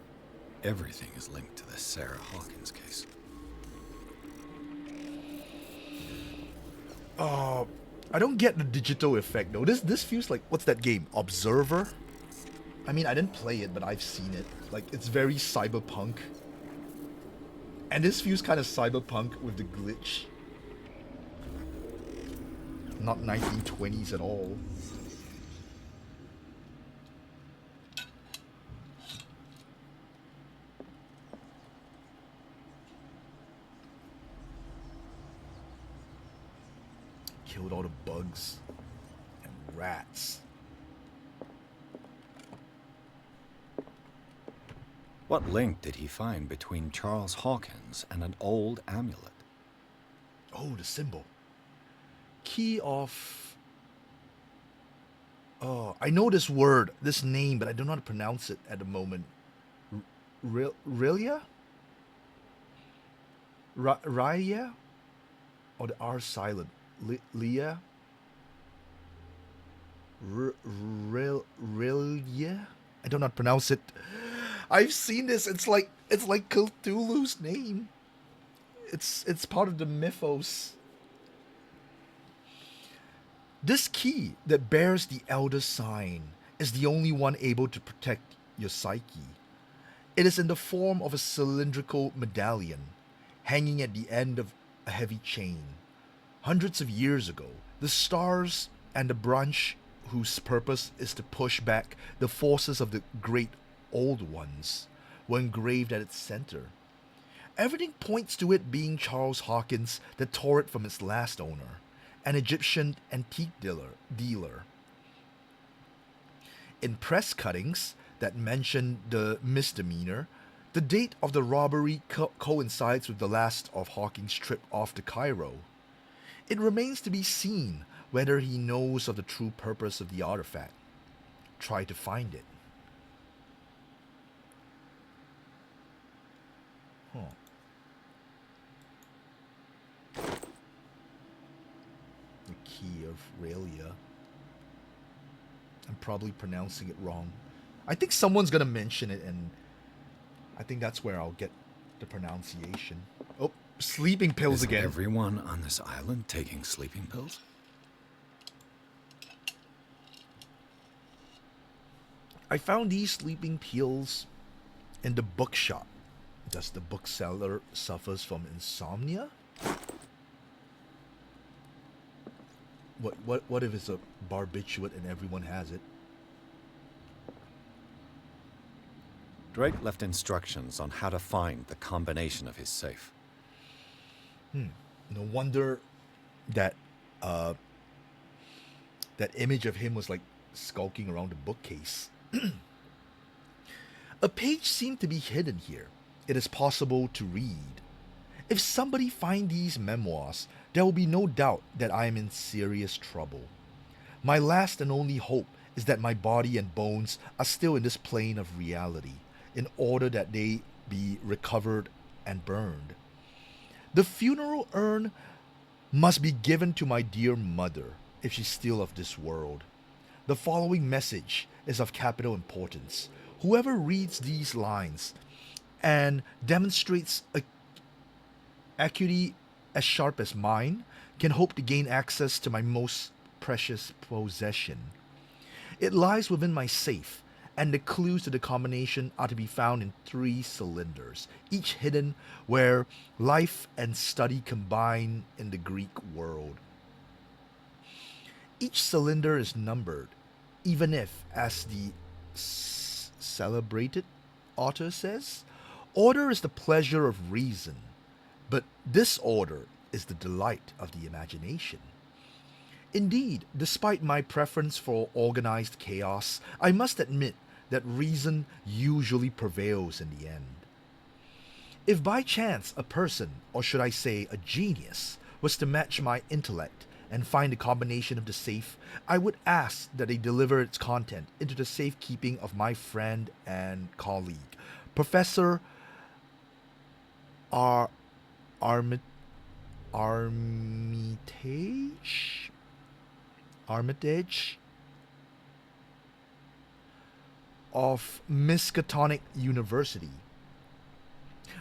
Everything is linked to the Sarah Hawkins case. I don't get the digital effect though. This feels like, what's that game? Observer? I mean, I didn't play it, but I've seen it. Like, it's very cyberpunk. And this feels kind of cyberpunk with the glitch. Not 1920s at all. Killed all the bugs and rats. What link did he find between Charles Hawkins and an old amulet? Oh, the symbol. Key of... Oh, I know this word, this name, but I don't know how to pronounce it at the moment. Rilia? Raya? Or the R silent? Leah? Rilia? I don't know how to pronounce it. I've seen this. It's like Cthulhu's name. It's part of the mythos. This key that bears the Elder Sign is the only one able to protect your psyche. It is in the form of a cylindrical medallion, hanging at the end of a heavy chain. Hundreds of years ago, the stars and the branch whose purpose is to push back the forces of the great old ones were engraved at its center. Everything points to it being Charles Hawkins that tore it from its last owner, an Egyptian antique dealer. In press cuttings that mention the misdemeanor, the date of the robbery coincides with the last of Hawkins' trip off to Cairo. It remains to be seen whether he knows of the true purpose of the artifact. Try to find it. Huh. The key of Raelia. I'm probably pronouncing it wrong. I think someone's gonna mention it, and I think that's where I'll get the pronunciation. Oh, sleeping pills Is again. everyone on this island taking sleeping pills? I found these sleeping pills in the bookshop. Does the bookseller suffers from insomnia? What if it's a barbiturate and everyone has it? Drake left instructions on how to find the combination of his safe. No wonder that that image of him was like skulking around the bookcase. A page seemed to be hidden here. It is possible to read. If somebody find these memoirs, there will be no doubt that I am in serious trouble. My last and only hope is that my body and bones are still in this plane of reality, in order that they be recovered and burned. The funeral urn must be given to my dear mother, if she's still of this world. The following message is of capital importance. Whoever reads these lines and demonstrates a acuity as sharp as mine can hope to gain access to my most precious possession. It lies within my safe, and the clues to the combination are to be found in 3 cylinders, each hidden where life and study combine in the Greek world. Each cylinder is numbered, even if, as the celebrated author says, order is the pleasure of reason, but disorder is the delight of the imagination. Indeed, despite my preference for organized chaos, I must admit that reason usually prevails in the end. If by chance a person, or should I say a genius, was to match my intellect and find the combination of the safe, I would ask that they deliver its content into the safekeeping of my friend and colleague, Professor Armitage? of Miskatonic University.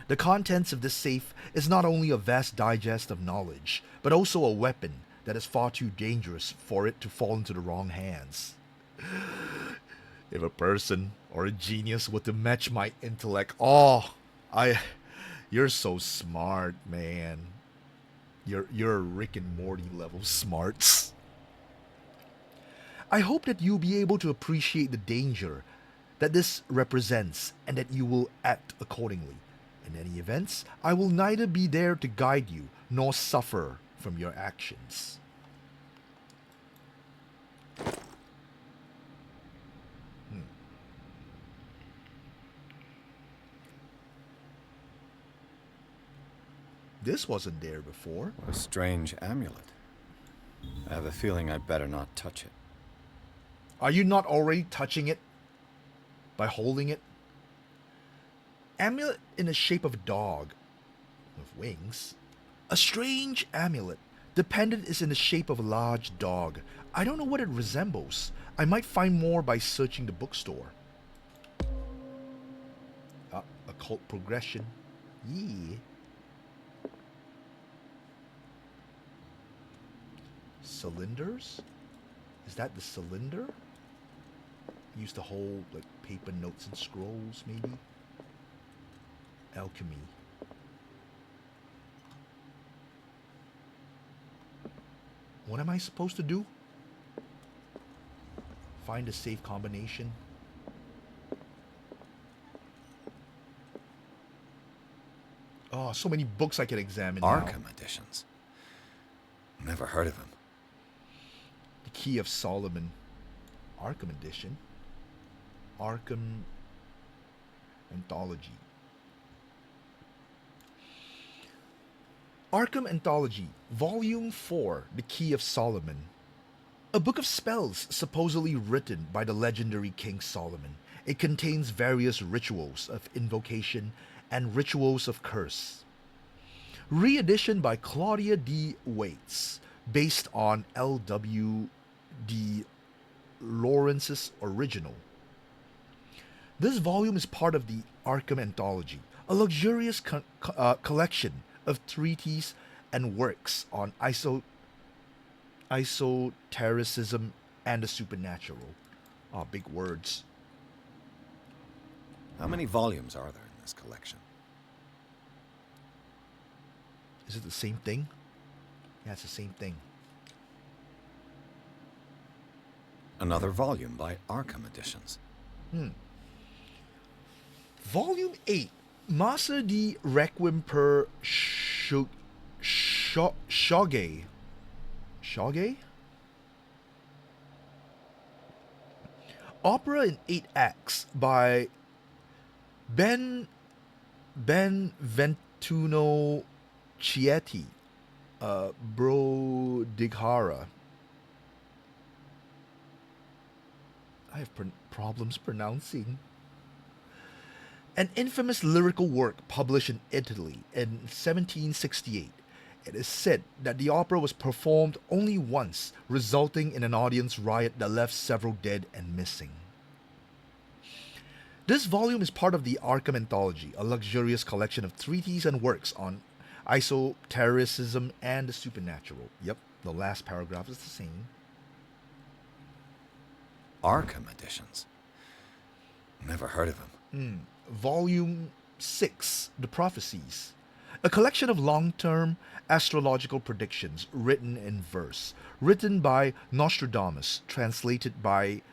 The contents of this safe is not only a vast digest of knowledge, but also a weapon that is far too dangerous for it to fall into the wrong hands. If a person or a genius were to match my intellect, you're so smart, man. You're Rick and Morty level smarts. I hope that you'll be able to appreciate the danger that this represents and that you will act accordingly. In any events, I will neither be there to guide you nor suffer from your actions. This wasn't there before. What a strange amulet. I have a feeling I better not touch it. Are you not already touching it by holding it? Amulet in the shape of a dog with wings. A strange amulet. The pendant is in the shape of a large dog. I don't know what it resembles. I might find more by searching the bookstore. Occult progression. Yeah. Cylinders? Is that the cylinder? Used to hold like paper notes and scrolls, maybe? Alchemy. What am I supposed to do? Find a safe combination. Oh, so many books I can examine now. Arkham editions. Never heard of him. The Key of Solomon. Arkham edition. Arkham Anthology. Arkham Anthology, Volume 4, The Key of Solomon. A book of spells supposedly written by the legendary King Solomon. It contains various rituals of invocation and rituals of curse. Re-edition by Claudia D. Waits, based on L.W. D. Lawrence's original. This volume is part of the Arkham Anthology, a luxurious collection of treatises and works on esotericism and the supernatural. Big words. How many volumes are there in this collection? Is it the same thing? Yeah, it's the same thing. Another volume by Arkham Editions. Volume 8, Massa di Requiem per Shoge. Shoge? Opera in 8 acts by Benvenuto Chieti, Brodighara. I have problems pronouncing. An infamous lyrical work published in Italy in 1768. It is said that the opera was performed only once, resulting in an audience riot that left several dead and missing. This volume is part of the Arkham Anthology, a luxurious collection of treatises and works on esotericism and the supernatural. Yep, the last paragraph is the same. Arkham Editions. Never heard of him. Volume 6, The Prophecies. A collection of long-term astrological predictions written in verse. Written by Nostradamus, translated by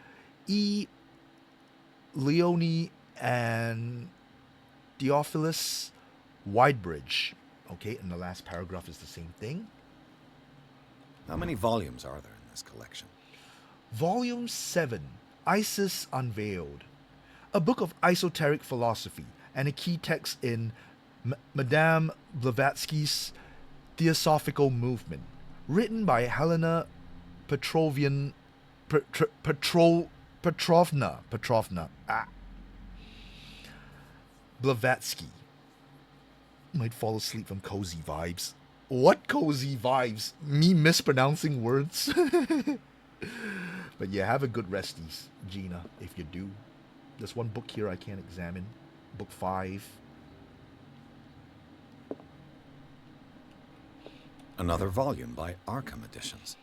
E. Leone and Theophilus Widebridge. Okay, and the last paragraph is the same thing. How many volumes are there in this collection? Volume 7, Isis Unveiled. A book of esoteric philosophy and a key text in Madame Blavatsky's Theosophical Movement. Written by Helena Petrovna. Blavatsky. Might fall asleep from cozy vibes. What cozy vibes? Me mispronouncing words? But yeah, have a good resties, Gina, if you do. There's one book here I can't examine. Book 5. Another volume by Arkham Editions.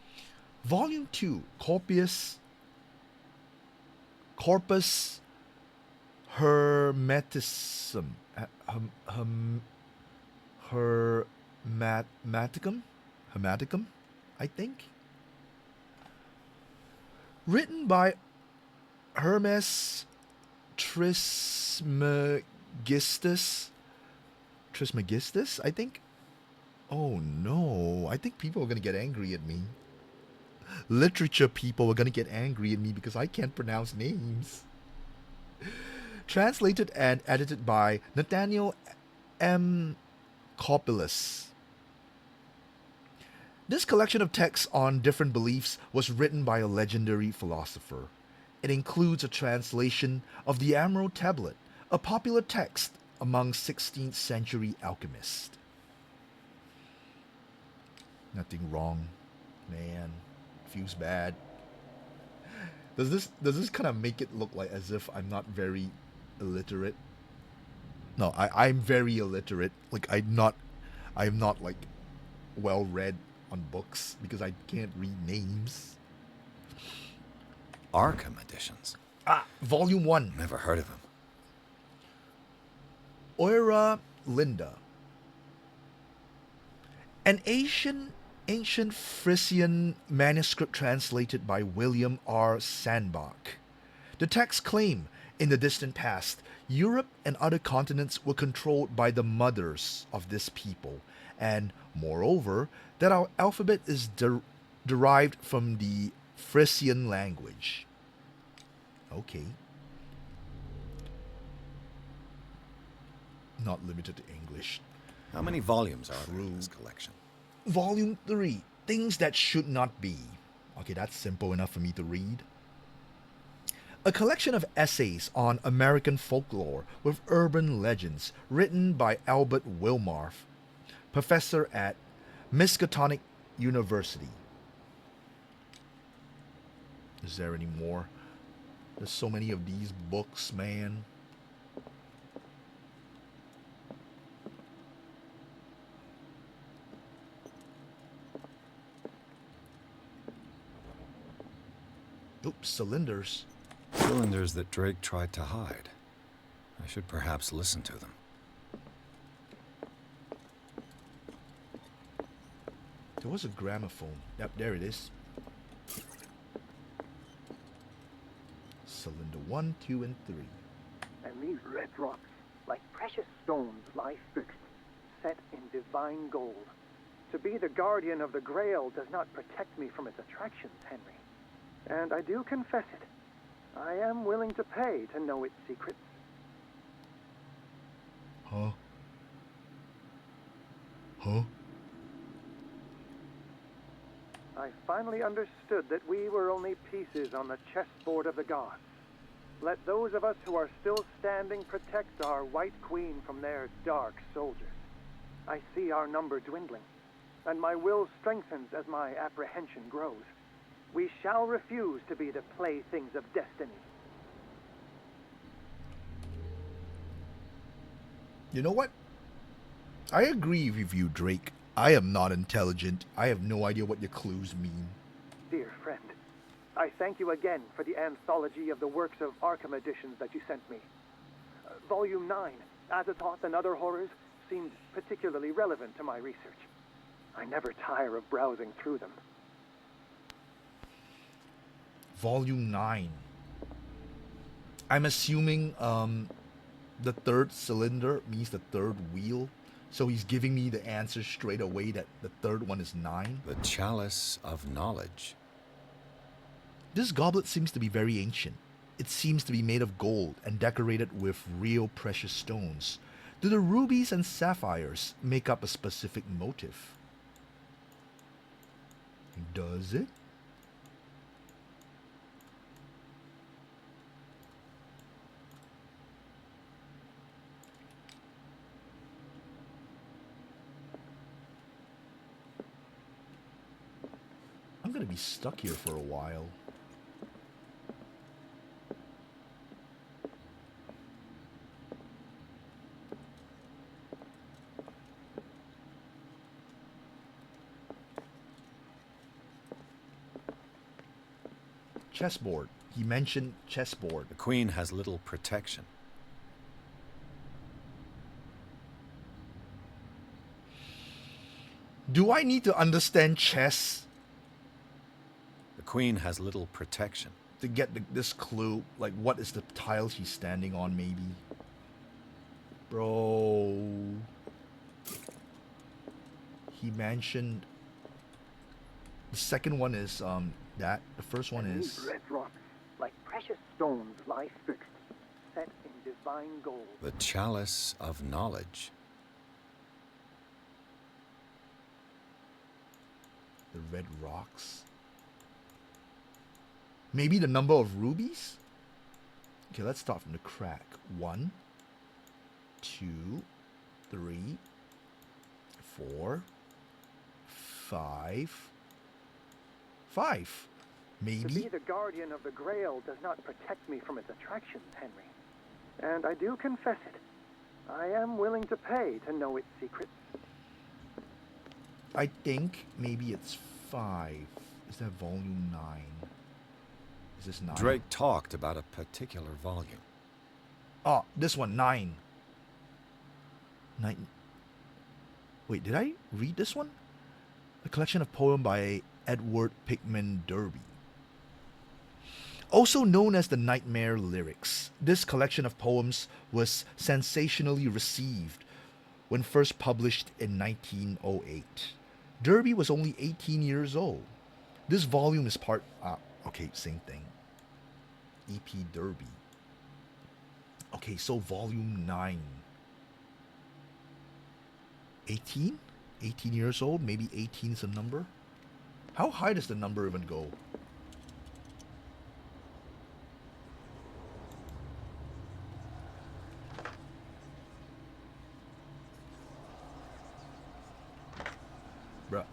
Volume 2, Corpus Hermeticum. Hermeticum, I think. Written by Hermes Trismegistus, I think. Oh no, I think people are gonna get angry at me. Literature people are gonna get angry at me because I can't pronounce names. Translated and edited by Nathaniel M. Kopilis. This collection of texts on different beliefs was written by a legendary philosopher. It includes a translation of the Emerald Tablet, a popular text among 16th century alchemists. Nothing wrong, man. Feels bad. Does this kind of make it look like as if I'm not very illiterate? No, I'm very illiterate. Like I'm not like well read on books because I can't read names. Arkham Editions. Volume 1. Never heard of him. Oira Linda. An ancient Frisian manuscript translated by William R. Sandbach. The texts claim, in the distant past, Europe and other continents were controlled by the mothers of this people, and, moreover, that our alphabet is derived from the Frisian language. Okay. Not limited to English. How many volumes are there in this collection? Volume 3, Things That Should Not Be. Okay, that's simple enough for me to read. A collection of essays on American folklore with urban legends written by Albert Wilmarth, professor at Miskatonic University. Is there any more? There's so many of these books, man. Oops, cylinders. Cylinders that Drake tried to hide. I should perhaps listen to them. There was a gramophone. Yep, there it is. Cylinder 1, 2, and 3. And these red rocks, like precious stones, lie fixed, set in divine gold. To be the guardian of the Grail does not protect me from its attractions, Henry. And I do confess it. I am willing to pay to know its secrets. Huh? I finally understood that we were only pieces on the chessboard of the gods. Let those of us who are still standing protect our White Queen from their dark soldiers. I see our number dwindling, and my will strengthens as my apprehension grows. We shall refuse to be the playthings of destiny. You know what? I agree with you, Drake. I am not intelligent. I have no idea what your clues mean. Dear friend, I thank you again for the anthology of the works of Arkham Editions that you sent me. Volume 9, Azathoth and Other Horrors, seemed particularly relevant to my research. I never tire of browsing through them. Volume 9. I'm assuming the third cylinder means the third wheel. So he's giving me the answer straight away that the third one is 9. The Chalice of Knowledge. This goblet seems to be very ancient. It seems to be made of gold and decorated with real precious stones. Do the rubies and sapphires make up a specific motif? Does it? I'm gonna be stuck here for a while. chessboard. He mentioned chessboard. The Queen has little protection. Do I need to understand chess The Queen has little protection. to get this clue? Like, what is the tile she's standing on, maybe? Bro. He mentioned... The second one is, that. The first one And is... these red rocks, like precious stones, lie fixed, set in divine gold. The Chalice of Knowledge. The red rocks. Maybe the number of rubies? Okay, let's start from the crack. 1, 2, 3, 4, 5. 5. To be Maybe. the guardian of the Grail does not protect me from its attractions, Henry. And I do confess it. I am willing to pay to know its secrets. I think maybe it's 5. Is that volume 9? Is this 9? Drake talked about a particular volume. Oh, this one, 9. 9. Wait, did I read this one? A collection of poems by Edward Pickman Derby. Also known as the Nightmare Lyrics, this collection of poems was sensationally received when first published in 1908. Derby was only 18 years old. This volume is part... okay, same thing. E.P. Derby. Okay, so volume 9. 18? 18 years old? Maybe 18 is a number? How high does the number even go? Bruh.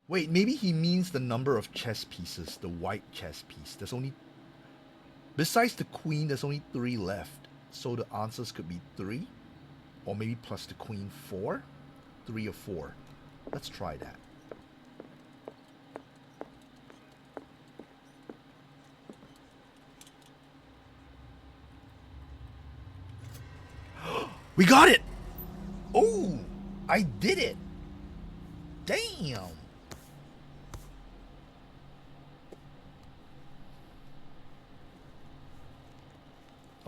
Wait, maybe he means the number of chess pieces, the white chess piece. There's only... Besides the queen, there's only 3 left. So the answers could be 3. Or maybe plus the queen 4. 3 or 4. Let's try that. We got it! Oh! I did it! Damn!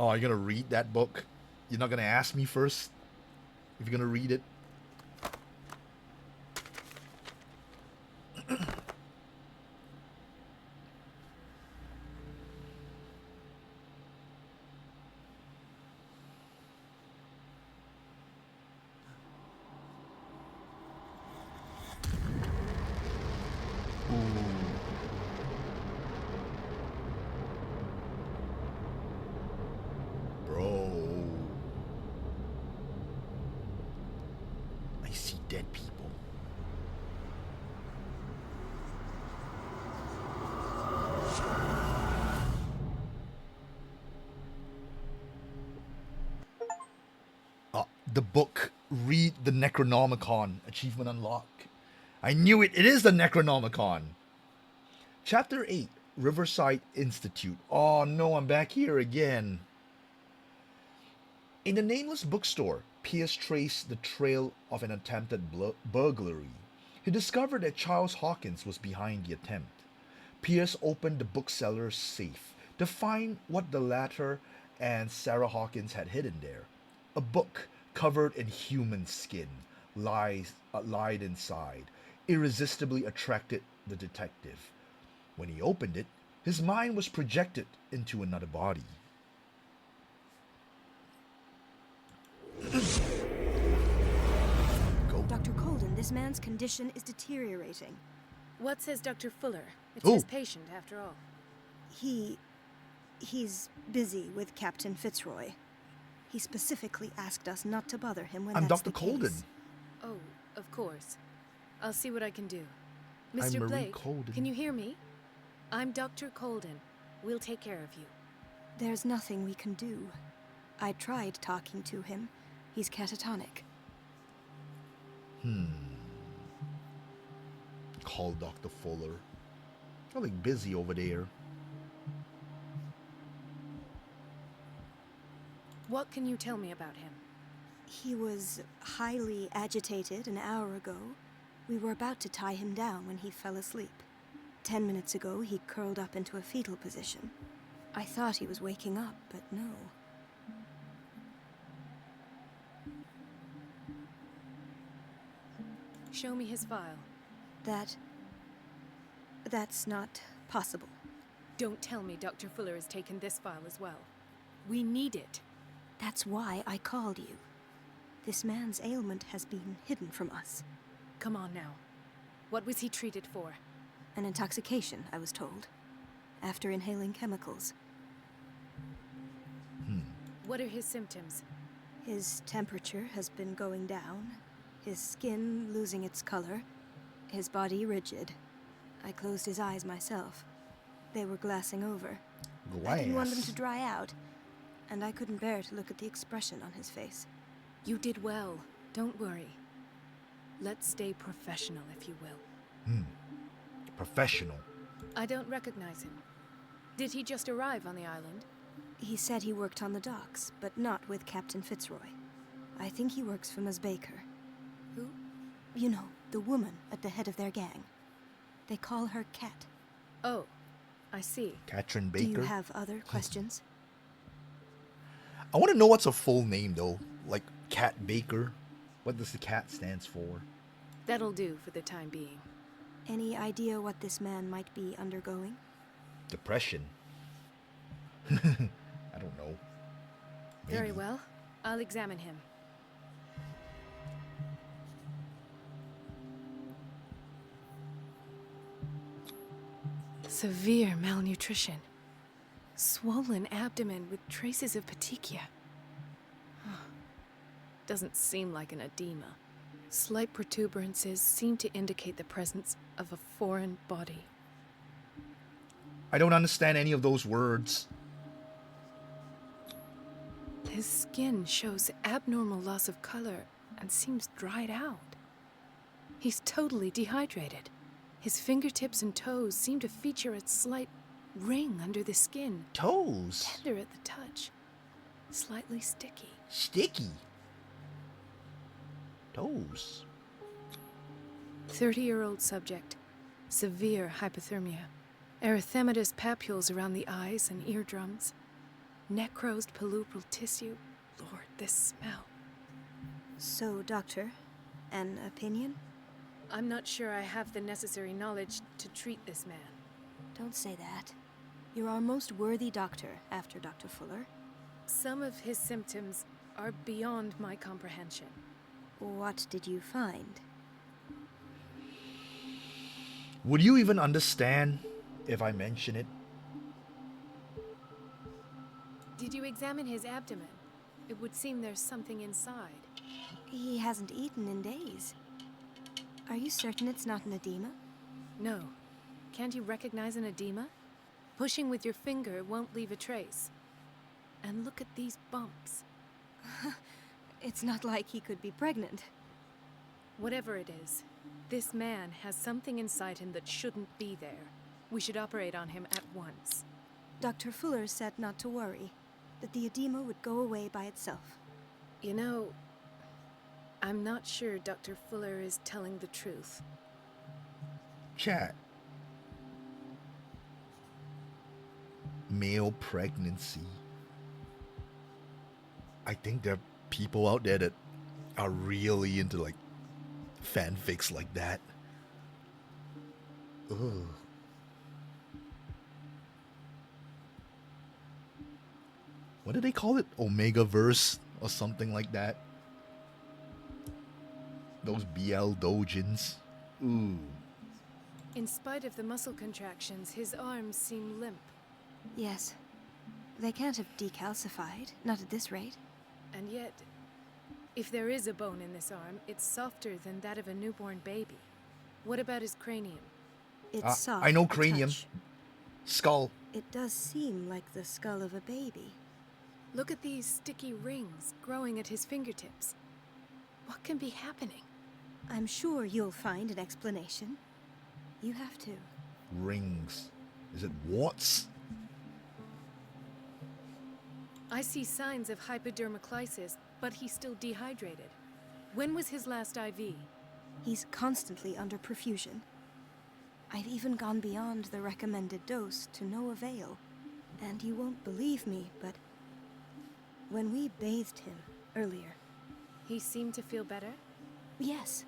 Oh, you're gonna read that book? You're not gonna ask me first if you're gonna read it? Dead people. The book, read the Necronomicon, achievement unlocked. I knew it, it is the Necronomicon. Chapter 8, Riverside Institute. Oh no, I'm back here again. In the nameless bookstore, Pierce traced the trail of an attempted burglary. He discovered that Charles Hawkins was behind the attempt. Pierce opened the bookseller's safe to find what the latter and Sarah Hawkins had hidden there. A book covered in human skin lied inside, irresistibly attracted the detective. When he opened it, his mind was projected into another body. Dr. Colden, this man's condition is deteriorating. What says Dr. Fuller? It's Oh. his patient, after all. He's busy with Captain Fitzroy. He specifically asked us not to bother him when I'm that's Dr. the Colden. case. Oh, of course. I'll see what I can do. I'm Mr. Marie Blake, Colden. can you hear me? I'm Dr. Colden. We'll take care of you. There's nothing we can do. I tried talking to him. He's catatonic. Call Dr. Fuller. Probably busy over there. What can you tell me about him? He was highly agitated an hour ago. We were about to tie him down when he fell asleep. 10 minutes ago, he curled up into a fetal position. I thought he was waking up, but no. Show me his file. That's not possible. Don't tell me Dr. Fuller has taken this file as well. We need it. That's why I called you. This man's ailment has been hidden from us. Come on now. What was he treated for? An intoxication, I was told. After inhaling chemicals. What are his symptoms? His temperature has been going down. His skin losing its color. His body rigid. I closed his eyes myself. They were glassing over. I didn't want them to dry out. And I couldn't bear to look at the expression on his face. You did well. Don't worry. Let's stay professional, if you will. Professional. I don't recognize him. Did he just arrive on the island? He said he worked on the docks, but not with Captain Fitzroy. I think he works for Ms. Baker. Who? You know, the woman at the head of their gang. They call her Cat. Oh, I see. Katrin Do Baker. you have other questions? I want to know what's a full name though. Like Cat Baker. What does the cat stands for? That'll do for the time being. Any idea what this man might be undergoing? Depression. I don't know. Very Maybe. well. I'll examine him. Severe malnutrition. Swollen abdomen with traces of petechia. Doesn't seem like an edema. Slight protuberances seem to indicate the presence of a foreign body. I don't understand any of those words. His skin shows abnormal loss of color and seems dried out. He's totally dehydrated. His fingertips and toes seem to feature a slight ring under the skin. Toes. Tender at the touch. Slightly sticky. Sticky. Toes. 30-year-old subject. Severe hypothermia. Erythematous papules around the eyes and eardrums. Necrosed palpebral tissue. Lord, this smell. So, Doctor, an opinion? I'm not sure I have the necessary knowledge to treat this man. Don't say that. You're our most worthy doctor after Dr. Fuller. Some of his symptoms are beyond my comprehension. What did you find? Would you even understand if I mention it? Did you examine his abdomen? It would seem there's something inside. He hasn't eaten in days. Are you certain it's not an edema? No. Can't you recognize an edema? Pushing with your finger won't leave a trace. And look at these bumps. It's not like he could be pregnant. Whatever it is, this man has something inside him that shouldn't be there. We should operate on him at once. Dr. Fuller said not to worry, that the edema would go away by itself. You know, I'm not sure Dr. Fuller is telling the truth. Chat. Male pregnancy. I think there are people out there that are really into like fanfics like that. Ugh. What do they call it? Omega verse or something like that. Those BL dojins. Ooh. In spite of the muscle contractions, his arms seem limp. Yes. They can't have decalcified, not at this rate. And yet, if there is a bone in this arm, it's softer than that of a newborn baby. What about his cranium? It's soft. I know a cranium. touch. Skull. It does seem like the skull of a baby. Look at these sticky rings growing at his fingertips. What can be happening? I'm sure you'll find an explanation. You have to. Rings. Is it warts? I see signs of hypodermoclysis, but he's still dehydrated. When was his last IV? He's constantly under perfusion. I've even gone beyond the recommended dose to no avail. And you won't believe me, but when we bathed him earlier, He seemed to feel better? yes,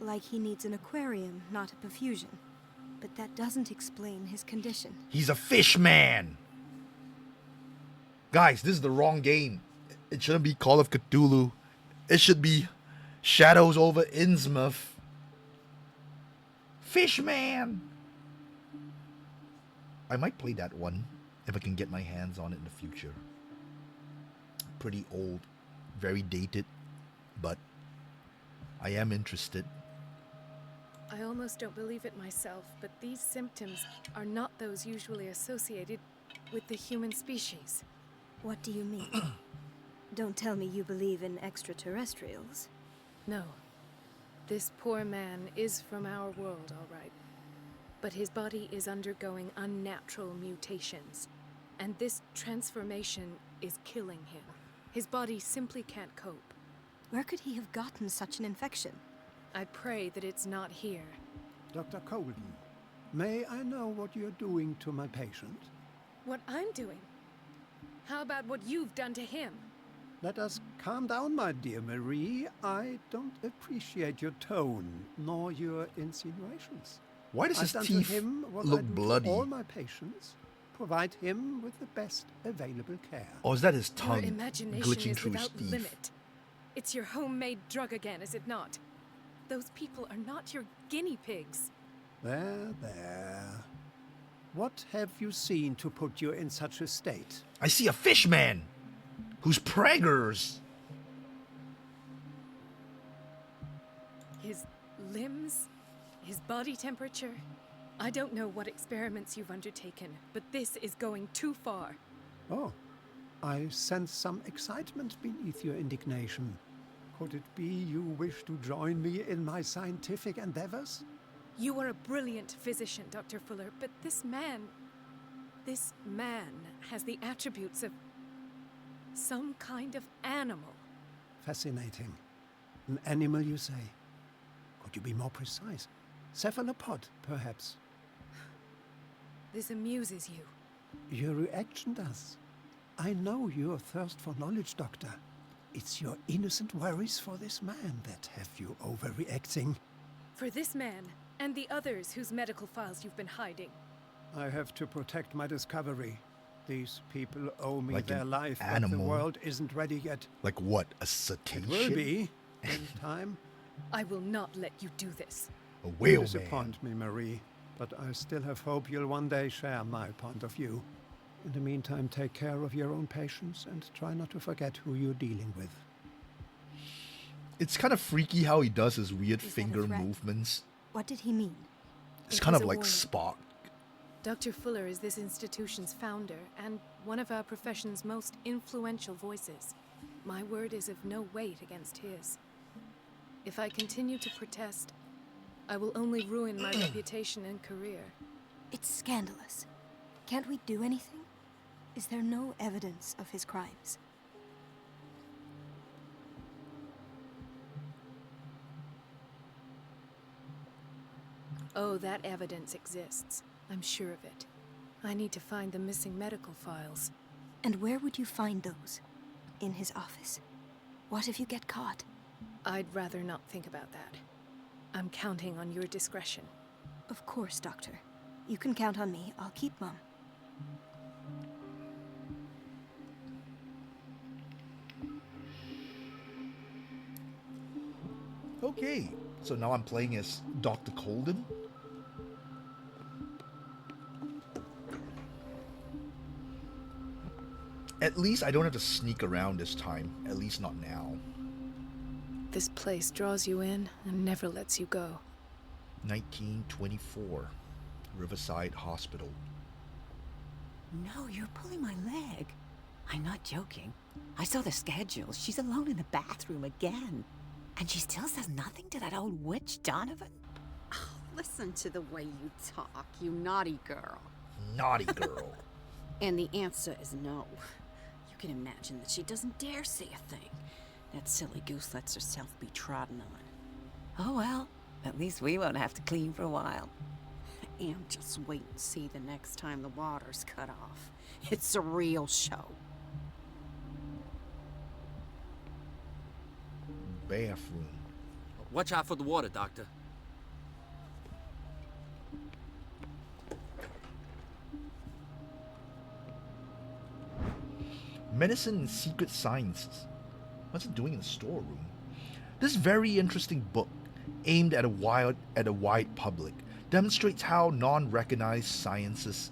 like he needs an aquarium, not a perfusion. But that doesn't explain his condition. He's a fish man! Guys, this is the wrong game. It shouldn't be Call of Cthulhu. It should be Shadows over Innsmouth. Fishman! I might play that one if I can get my hands on it in the future. Pretty old, very dated, but I am interested. I almost don't believe it myself, but these symptoms are not those usually associated with the human species. What do you mean? Don't tell me you believe in extraterrestrials. No. This poor man is from our world, all right. But his body is undergoing unnatural mutations. And this transformation is killing him. His body simply can't cope. Where could he have gotten such an infection? I pray that it's not here. Dr. Colden, may I know what you're doing to my patient? What I'm doing? How about what you've done to him? Let us calm down, my dear Marie. I don't appreciate your tone, nor your insinuations. Why does I've his done teeth to him what look I do bloody? to all my patients. Provide him with the best available care. Or is that his Your tongue imagination glitching is through his without teeth? limit. It's your homemade drug again, is it not? Those people are not your guinea pigs. There. What have you seen to put you in such a state? I see a fish man who's preggers. His limbs, his body temperature. I don't know what experiments you've undertaken, but this is going too far. Oh, I sense some excitement beneath your indignation. Could it be you wish to join me in my scientific endeavors? You are a brilliant physician, Dr. Fuller, but this man has the attributes of some kind of animal. Fascinating. An animal, you say? Could you be more precise? Cephalopod, perhaps? This amuses you. Your reaction does. I know your thirst for knowledge, Doctor. It's your innocent worries for this man that have you overreacting. For this man, and the others whose medical files you've been hiding. I have to protect my discovery. These people owe me Like their an life, but the animal. world isn't ready yet. Like what? A It cetacean? will be, in time. I will not let you do this. A You whale man. disappoint me, Marie, but I still have hope you'll one day share my point of view. In the meantime, take care of your own patients and try not to forget who you're dealing with. It's kind of freaky how he does his weird Is that a finger threat? movements. What did he mean? It's It kind was of a like warning. Spock. Dr. Fuller is this institution's founder and one of our profession's most influential voices. My word is of no weight against his. If I continue to protest, I will only ruin my reputation and career. It's scandalous. Can't we do anything? Is there no evidence of his crimes? Oh, that evidence exists. I'm sure of it. I need to find the missing medical files. And where would you find those? In his office. What if you get caught? I'd rather not think about that. I'm counting on your discretion. Of course, Doctor. You can count on me. I'll keep Mum. Okay, so now I'm playing as Dr. Colden. At least I don't have to sneak around this time. At least not now. This place draws you in and never lets you go. 1924. Riverside Hospital. No, you're pulling my leg. I'm not joking. I saw the schedule. She's alone in the bathroom again. And she still says nothing to that old witch Donovan? Oh, listen to the way you talk, you naughty girl. Naughty girl. And the answer is no. You can imagine that she doesn't dare say a thing. That silly goose lets herself be trodden on. Oh well, at least we won't have to clean for a while. And just wait and see the next time the water's cut off. It's a real show. Bathroom. Watch out for the water, Doctor. Medicine and Secret Sciences. What's it doing in the storeroom? This very interesting book, aimed at a wide public, demonstrates how non-recognized sciences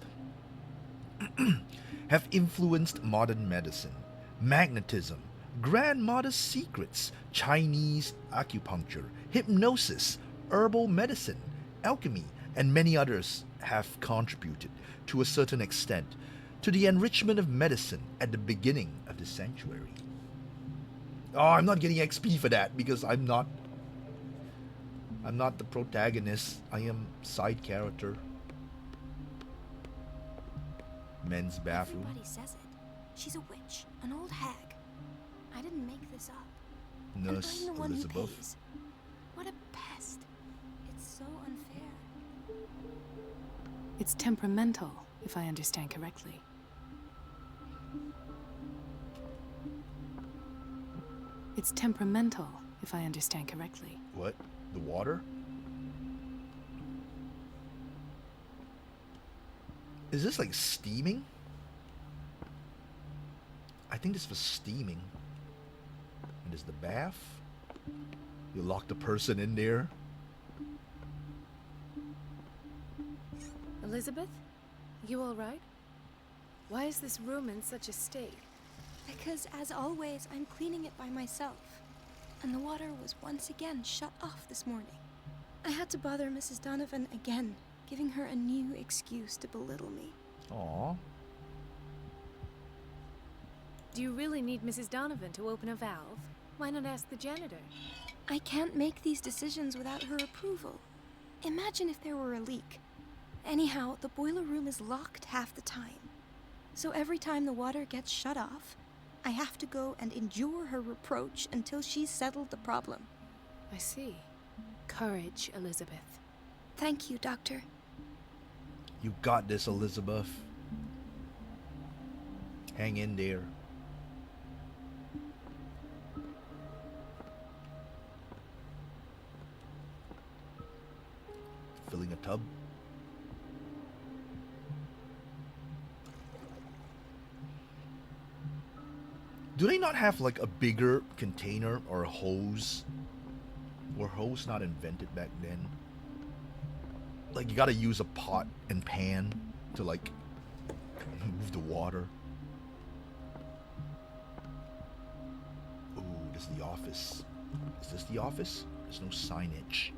have influenced modern medicine. Magnetism, grandmother's secrets, Chinese acupuncture, hypnosis, herbal medicine, alchemy, and many others have contributed, to a certain extent, to the enrichment of medicine at the beginning of the century. Oh, I'm not getting XP for that because I'm not the protagonist. I am side character. Men's bathroom. Everybody says it. She's a witch, an old hag. I didn't make this up. Nurse and I'm the one Elizabeth. who pays. What a pest. It's so unfair. It's temperamental, if I understand correctly. It's temperamental, if I understand correctly. What? The water? Is this like steaming? I think this was steaming. And there's the bath. You lock the person in there. Elizabeth? You all right? Why is this room in such a state? Because, as always, I'm cleaning it by myself. And the water was once again shut off this morning. I had to bother Mrs. Donovan again, giving her a new excuse to belittle me. Aww. Do you really need Mrs. Donovan to open a valve? Why not ask the janitor? I can't make these decisions without her approval. Imagine if there were a leak. Anyhow, the boiler room is locked half the time. So every time the water gets shut off, I have to go and endure her reproach until she's settled the problem. I see. Courage, Elizabeth. Thank you, Doctor. You got this, Elizabeth. Hang in there. Filling a tub. Do they not have like a bigger container or a hose? Were hose not invented back then? Like you gotta use a pot and pan to like move the water. Ooh, this is the office. Is this the office? There's no signage.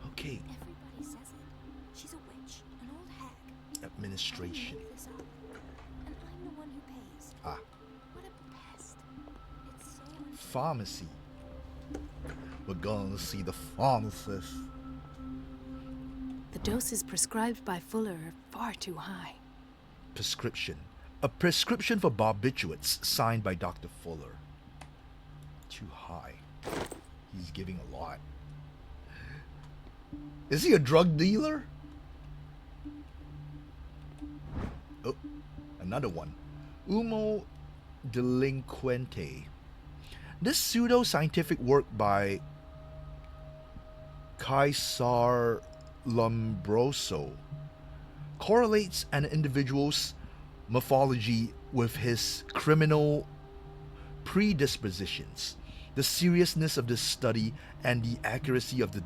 Okay. Everybody says it. She's a witch, an old hag. Administration. I didn't make this up. And I'm the one who pays. Ah. What a pest. It's so unfair. Pharmacy. We're going to see the pharmacist. The doses prescribed by Fuller are far too high. Prescription. A prescription for barbiturates signed by Dr. Fuller. Too high. He's giving a lot. Is he a drug dealer? Oh, another one. Humo delinquente. This pseudo-scientific work by Caesar Lombroso correlates an individual's morphology with his criminal predispositions. The seriousness of this study and the accuracy of the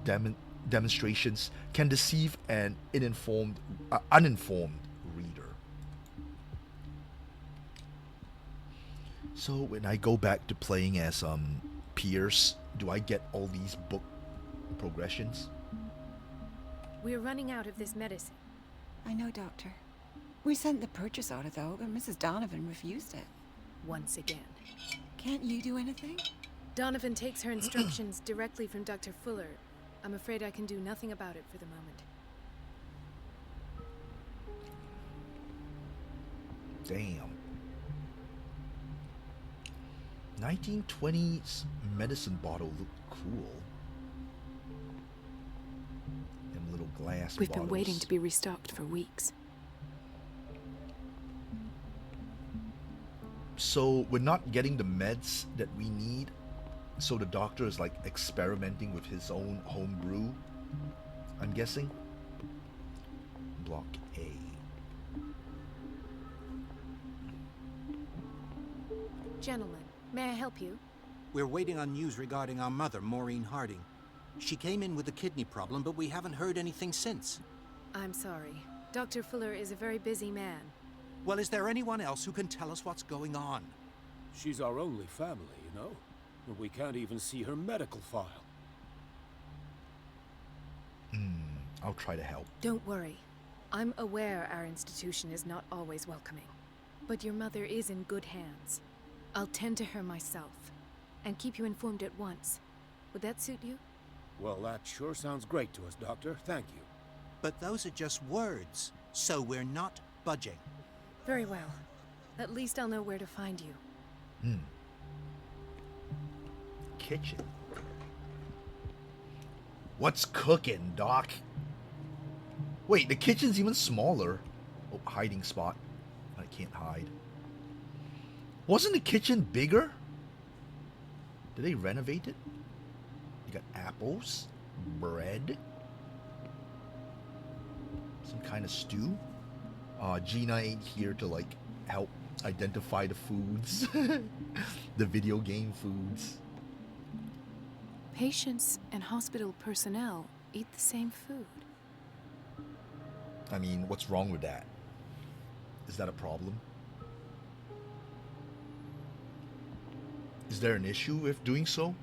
demonstrations can deceive an uninformed reader. So when I go back to playing as Pierce, do I get all these book progressions? We're running out of this medicine. I know, Doctor. We sent the purchase order, though, but Mrs. Donovan refused it. once again. Can't you do anything? Donovan takes her instructions directly from Dr. Fuller. I'm afraid I can do nothing about it for the moment. Damn. 1920s medicine bottle looked cool. Them little glass We've bottles. been waiting to be restocked for weeks. So we're not getting the meds that we need. So the doctor is like experimenting with his own home brew, I'm guessing. Block A. Gentlemen, may I help you? We're waiting on news regarding our mother, Maureen Harding. She came in with a kidney problem, but we haven't heard anything since. I'm sorry. Dr. Fuller is a very busy man. Well, is there anyone else who can tell us what's going on? She's our only family, you know? And we can't even see her medical file. I'll try to help. Don't worry. I'm aware our institution is not always welcoming. But your mother is in good hands. I'll tend to her myself, and keep you informed at once. Would that suit you? Well, that sure sounds great to us, Doctor. Thank you. But those are just words, so we're not budging. Very well. At least I'll know where to find you. Kitchen. What's cooking, Doc? Wait, the kitchen's even smaller. Oh, hiding spot. I can't hide. Wasn't the kitchen bigger? Did they renovate it? You got apples, bread, some kind of stew. Gina ain't here to like help identify the foods, the video game foods. Patients and hospital personnel eat the same food. I mean, what's wrong with that? Is that a problem? Is there an issue with doing so?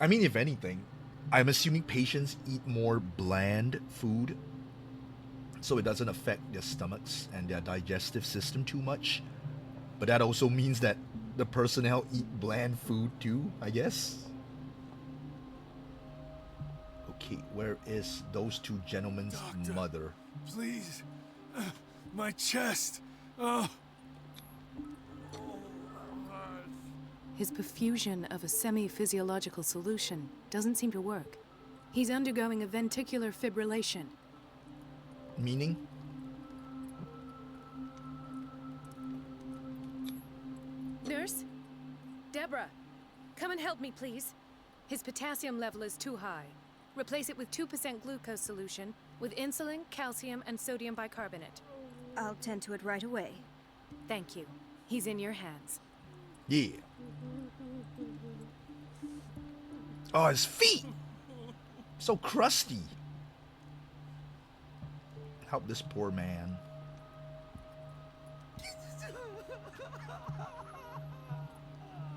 I mean, if anything, I'm assuming patients eat more bland food so it doesn't affect their stomachs and their digestive system too much. But that also means that the personnel eat bland food too, I guess. Okay, where is those two gentlemen's Doctor, mother? Please. My chest. Oh. His perfusion of a semi-physiological solution doesn't seem to work. He's undergoing a ventricular fibrillation. Meaning? Nurse? Deborah, come and help me, please. His potassium level is too high. Replace it with 2% glucose solution with insulin, calcium, and sodium bicarbonate. I'll tend to it right away. Thank you. He's in your hands. Yeah. Oh, his feet! So crusty. Help this poor man.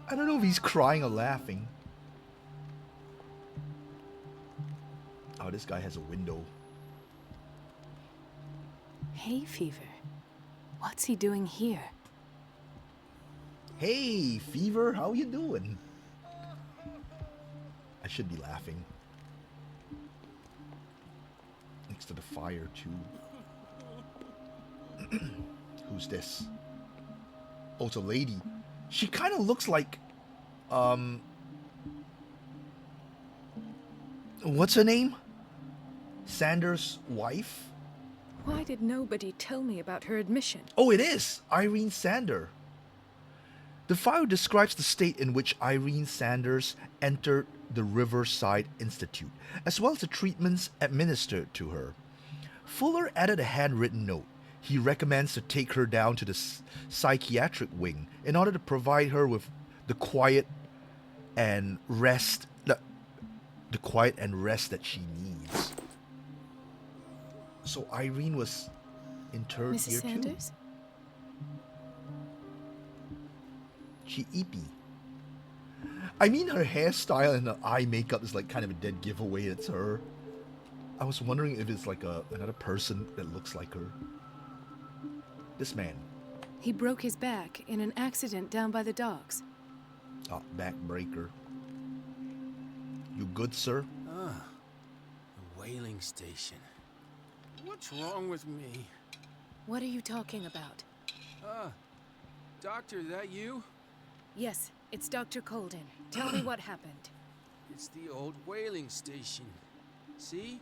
I don't know if he's crying or laughing. Oh, this guy has a window. Hay fever. What's he doing here? Hey, Fever, how you doing? I should be laughing. Next to the fire, too. Who's this? Oh, it's a lady. She kind of looks like, what's her name? Sanders' wife? Why did nobody tell me about her admission? Oh, it is! Irene Sander. The file describes the state in which Irene Sanders entered the Riverside Institute, as well as the treatments administered to her. Fuller added a handwritten note. He recommends to take her down to the psychiatric wing in order to provide her with the quiet and rest that she needs. So Irene was interred Mrs. here Sanders? too. She eepy. I mean, her hairstyle and the eye makeup is like kind of a dead giveaway. It's her. I was wondering if it's like another person that looks like her. This man. He broke his back in an accident down by the docks. Ah, backbreaker. You good, sir? Ah, a whaling station. What's wrong with me? What are you talking about? Ah, Doctor, that you? Yes, it's Dr. Colden. Tell me what happened. It's the old whaling station. See?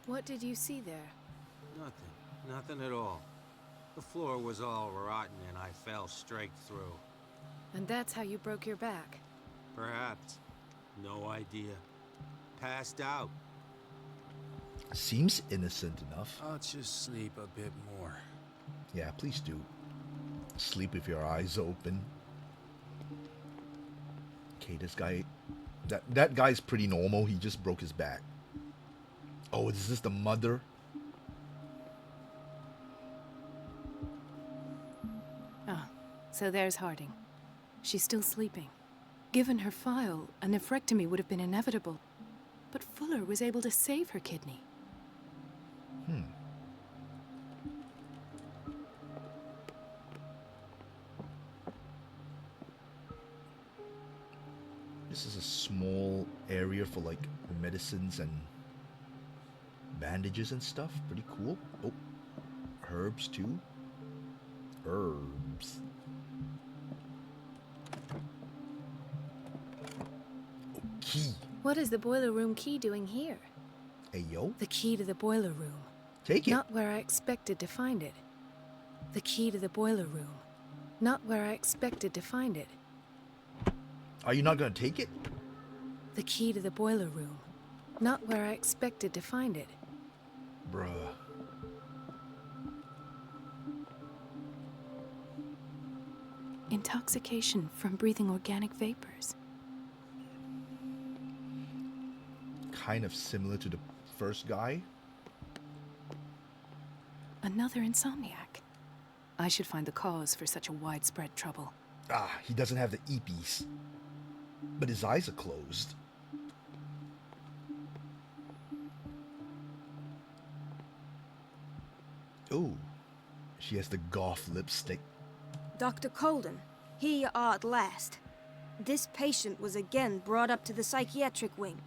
What did you see there? Nothing at all. The floor was all rotten and I fell straight through. And that's how you broke your back? Perhaps. No idea. Passed out. Seems innocent enough. I'll just sleep a bit more. Yeah, please do. Sleep with your eyes open. Okay, this guy... That guy's pretty normal. He just broke his back. Oh, is this the mother? Ah, so there's Harding. She's still sleeping. Given her file, a nephrectomy would have been inevitable. But Fuller was able to save her kidney. This is a small area for like medicines and bandages and stuff. Pretty cool. Oh, herbs too. Herbs. Oh, key. What is the boiler room key doing here? Hey, yo. The key to the boiler room. Take it. Not where I expected to find it. The key to the boiler room. Not where I expected to find it. Are you not gonna take it? The key to the boiler room. Not where I expected to find it. Bruh. Intoxication from breathing organic vapors. Kind of similar to the first guy. Another insomniac. I should find the cause for such a widespread trouble. Ah, he doesn't have the eepies. But his eyes are closed. Ooh, she has the goth lipstick. Dr. Colden, here you are at last. This patient was again brought up to the psychiatric wing.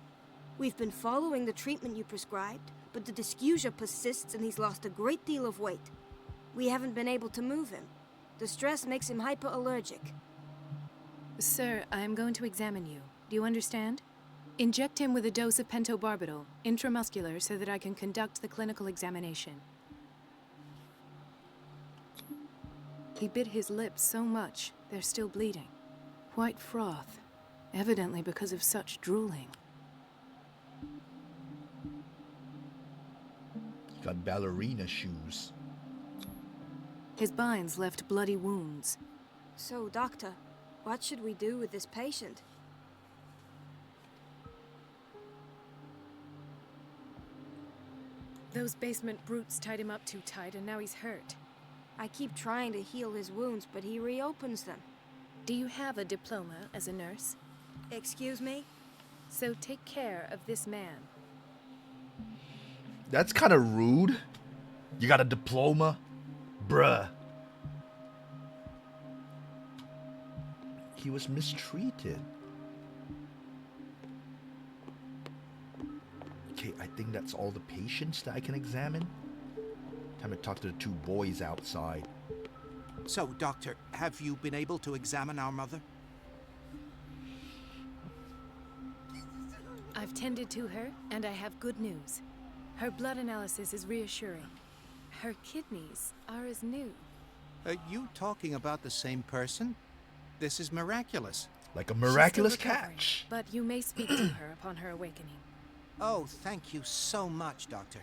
We've been following the treatment you prescribed, but the dysgeusia persists and he's lost a great deal of weight. We haven't been able to move him. The stress makes him hyperallergic. Sir, I am going to examine you. Do you understand? Inject him with a dose of pentobarbital, intramuscular, so that I can conduct the clinical examination. He bit his lips so much, they're still bleeding. White froth, evidently because of such drooling. He got ballerina shoes. His binds left bloody wounds. So, Doctor, what should we do with this patient? Those basement brutes tied him up too tight, and now he's hurt. I keep trying to heal his wounds, but he reopens them. Do you have a diploma as a nurse? Excuse me? So take care of this man. That's kind of rude. You got a diploma? Bruh. He was mistreated. Okay, I think that's all the patients that I can examine. Time to talk to the two boys outside. So, Doctor, have you been able to examine our mother? I've tended to her, and I have good news. Her blood analysis is reassuring. Her kidneys are as new. Are you talking about the same person? This is miraculous. Like a miraculous She's still recovering, catch. But you may speak to her upon her awakening. Oh, thank you so much, Doctor.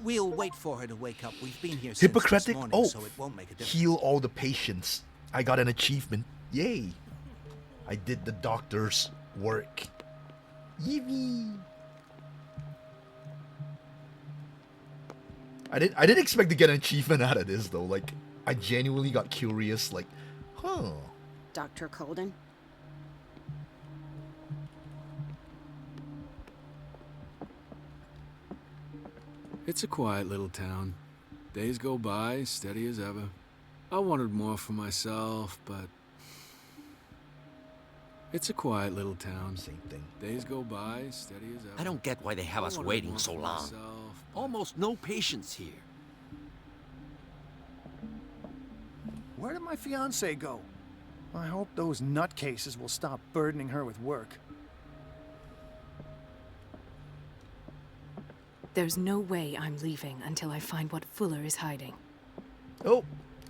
We'll wait for her to wake up. We've been here since Hippocratic this morning, oath. so it won't make a difference. Heal all the patients. I got an achievement. Yay. I did the doctor's work. Yippee. I didn't expect to get an achievement out of this though. Like, I genuinely got curious, like, huh. Dr. Colden? It's a quiet little town. Days go by, steady as ever. I wanted more for myself, but it's a quiet little town. Same thing. Days go by, steady as ever. I don't get why they have us waiting so long. Almost no patients here. Where did my fiancée go? I hope those nutcases will stop burdening her with work. There's no way I'm leaving until I find what Fuller is hiding. Oh,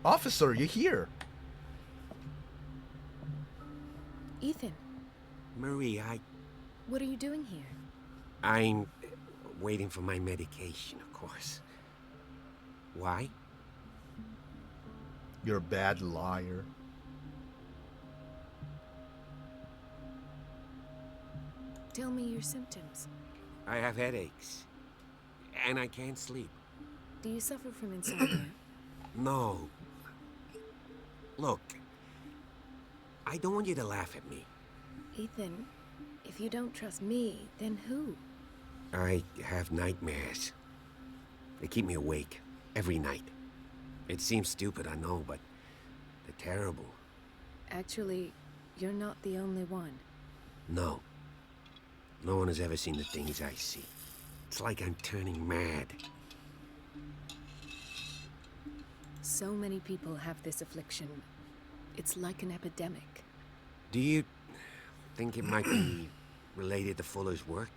officer, you're here. Ethan, Marie, what are you doing here? I'm waiting for my medication, of course. Why? You're a bad liar. Tell me your symptoms. I have headaches. And I can't sleep. Do you suffer from insomnia? No. Look, I don't want you to laugh at me. Ethan, if you don't trust me, then who? I have nightmares. They keep me awake every night. It seems stupid, I know, but they're terrible. Actually, you're not the only one. No. No one has ever seen the things I see. It's like I'm turning mad. So many people have this affliction. It's like an epidemic. Do you think it might be related to Fuller's work?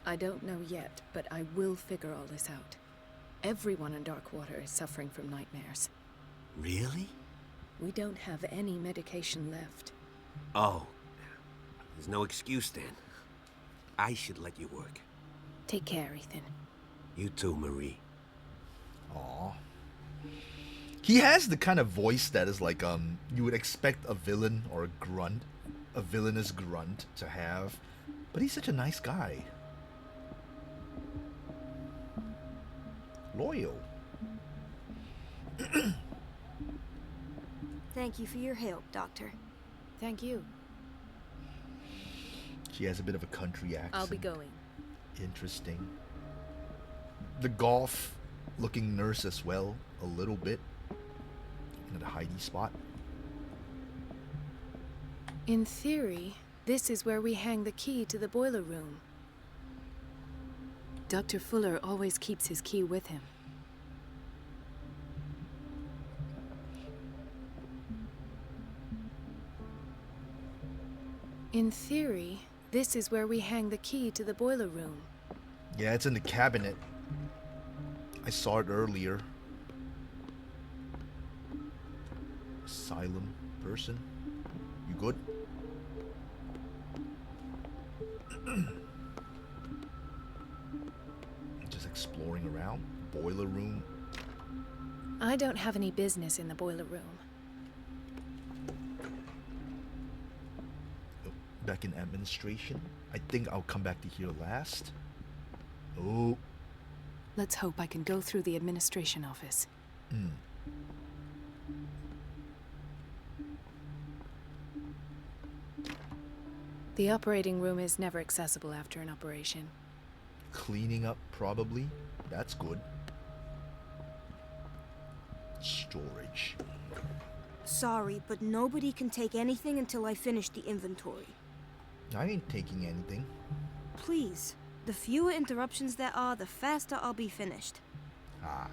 I don't know yet, but I will figure all this out. Everyone in Darkwater is suffering from nightmares. Really? We don't have any medication left. Oh. There's no excuse then. I should let you work. Take care, Ethan. You too, Marie. Aw. He has the kind of voice that is like, you would expect a villain or a villainous grunt to have. But he's such a nice guy. Loyal. Thank you for your help, Doctor. Thank you. She has a bit of a country accent. I'll be going. Interesting. The golf-looking nurse as well, a little bit. In a hidey spot. In theory, this is where we hang the key to the boiler room. Dr. Fuller always keeps his key with him. In theory, this is where we hang the key to the boiler room. Yeah, it's in the cabinet. I saw it earlier. Asylum person. You good? Just exploring around. Boiler room. I don't have any business in the boiler room. Back in administration. I think I'll come back to here last. Oh. Let's hope I can go through the administration office. The operating room is never accessible after an operation. Cleaning up, probably. That's good. Storage. Sorry, but nobody can take anything until I finish the inventory. I ain't taking anything. Please. The fewer interruptions there are, the faster I'll be finished. Ah,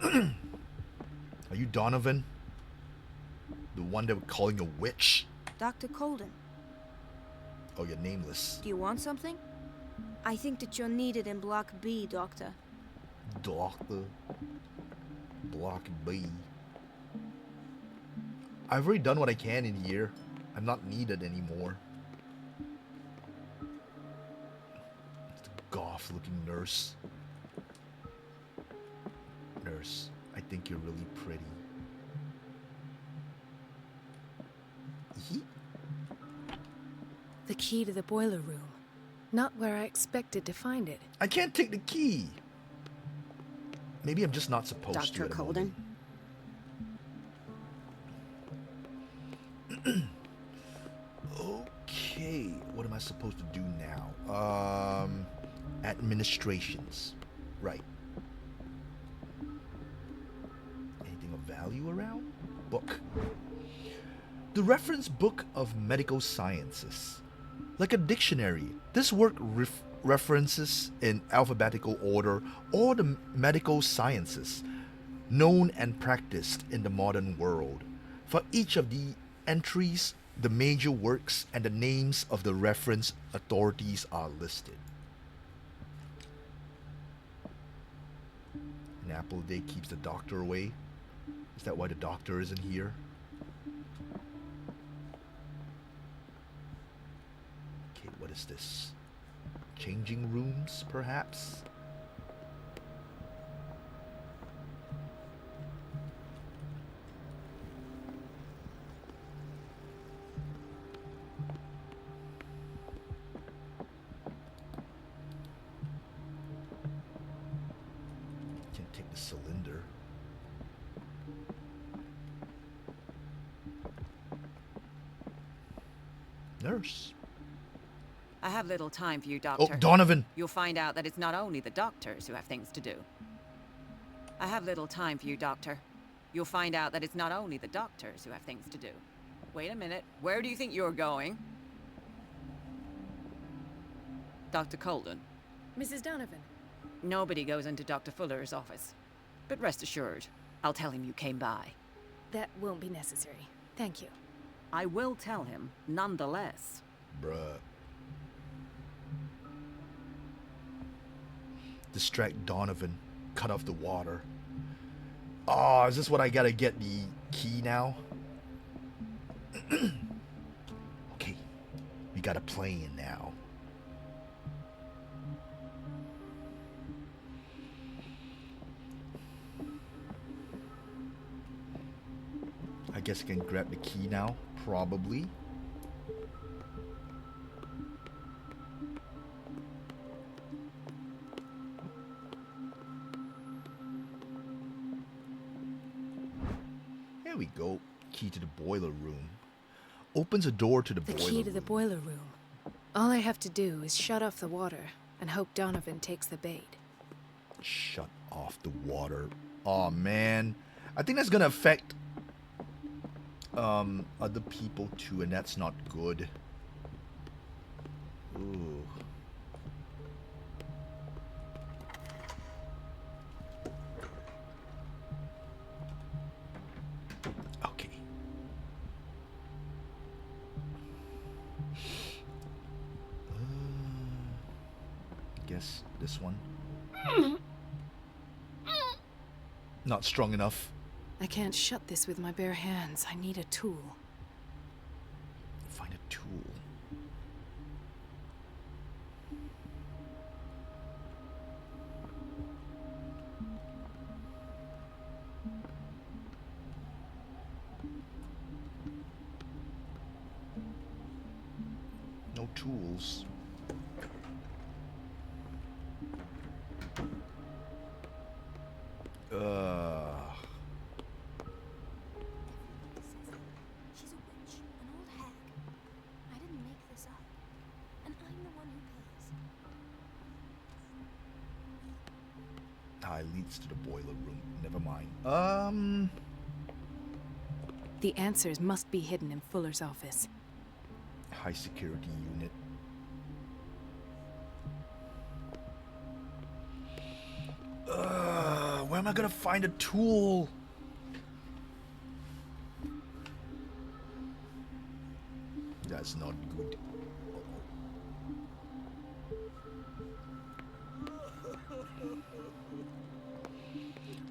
damn. Are you Donovan? The one they were calling a witch? Dr. Colden. Oh, you're nameless. Do you want something? I think that you're needed in Block B, Doctor. Doctor? Block B. I've already done what I can in here. I'm not needed anymore. It's the goth-looking nurse. Nurse, I think you're really pretty. The key to the boiler room. Not where I expected to find it. I can't take the key. Maybe I'm just not supposed to. Dr. Colden? Okay. Okay, what am I supposed to do now? Administrations. Right. Anything of value around? Book. The Reference Book of Medical Sciences. Like a dictionary, this work references in alphabetical order all the medical sciences known and practiced in the modern world. For each of the entries, the major works and the names of the reference authorities are listed. An apple a day keeps the doctor away. Is that why the doctor isn't here? Okay, what is this? Changing rooms, perhaps? Can take the cylinder. Nurse. I have little time for you, Oh, Doctor. Donovan! You'll find out that it's not only the doctors who have things to do. I have little time for you, Doctor. You'll find out that it's not only the doctors who have things to do. Wait a minute. Where do you think you're going? Dr. Colden. Mrs. Donovan. Nobody goes into Dr. Fuller's office. But rest assured, I'll tell him you came by. That won't be necessary. Thank you. I will tell him, nonetheless. Bruh. Distract Donovan. Cut off the water. Oh, is this what I gotta get the key now? Okay. We got a plan now. I guess I can grab the key now. Probably. There we go. Key to the boiler room. Opens a door to the boiler room. The key to the boiler room. All I have to do is shut off the water and hope Donovan takes the bait. Shut off the water. Oh man. I think that's gonna affect other people too, and that's not good. Ooh. Okay. Guess this one. Not strong enough. I can't shut this with my bare hands. I need a tool. Find a tool. No tools. She's a witch, an old hag. I didn't make this up. And I'm the one who pays. Ah, it leads to the boiler room. Never mind. The answers must be hidden in Fuller's office. High security unit. Where am I gonna find a tool? That's not good.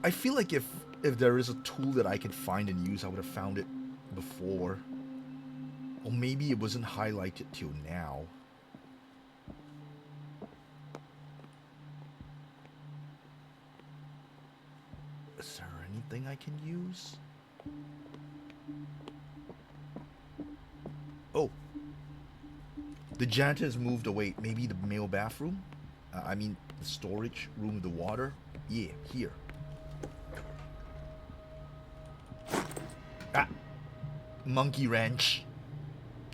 I feel like if there is a tool that I can find and use, I would have found it before. Or maybe it wasn't highlighted till now. Is there anything I can use? Oh. The janitor has moved away. Maybe the male bathroom? I mean, the storage room with the water? Yeah, here. Ah! Monkey wrench.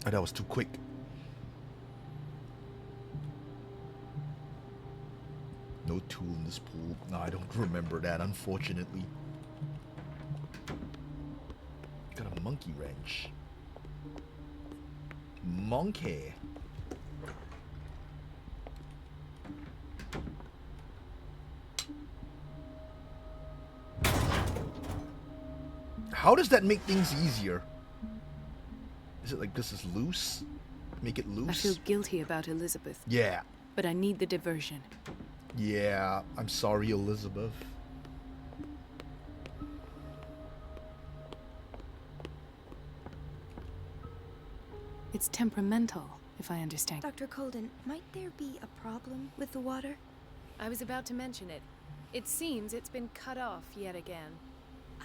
Oh, that was too quick. No tool in this pool. No, I don't remember that, unfortunately. Got a monkey wrench. Monkey. How does that make things easier? Is it like this is loose? Make it loose? I feel guilty about Elizabeth. Yeah. But I need the diversion. Yeah, I'm sorry, Elizabeth. It's temperamental, if I understand. Dr. Colden, might there be a problem with the water? I was about to mention it. It seems it's been cut off yet again.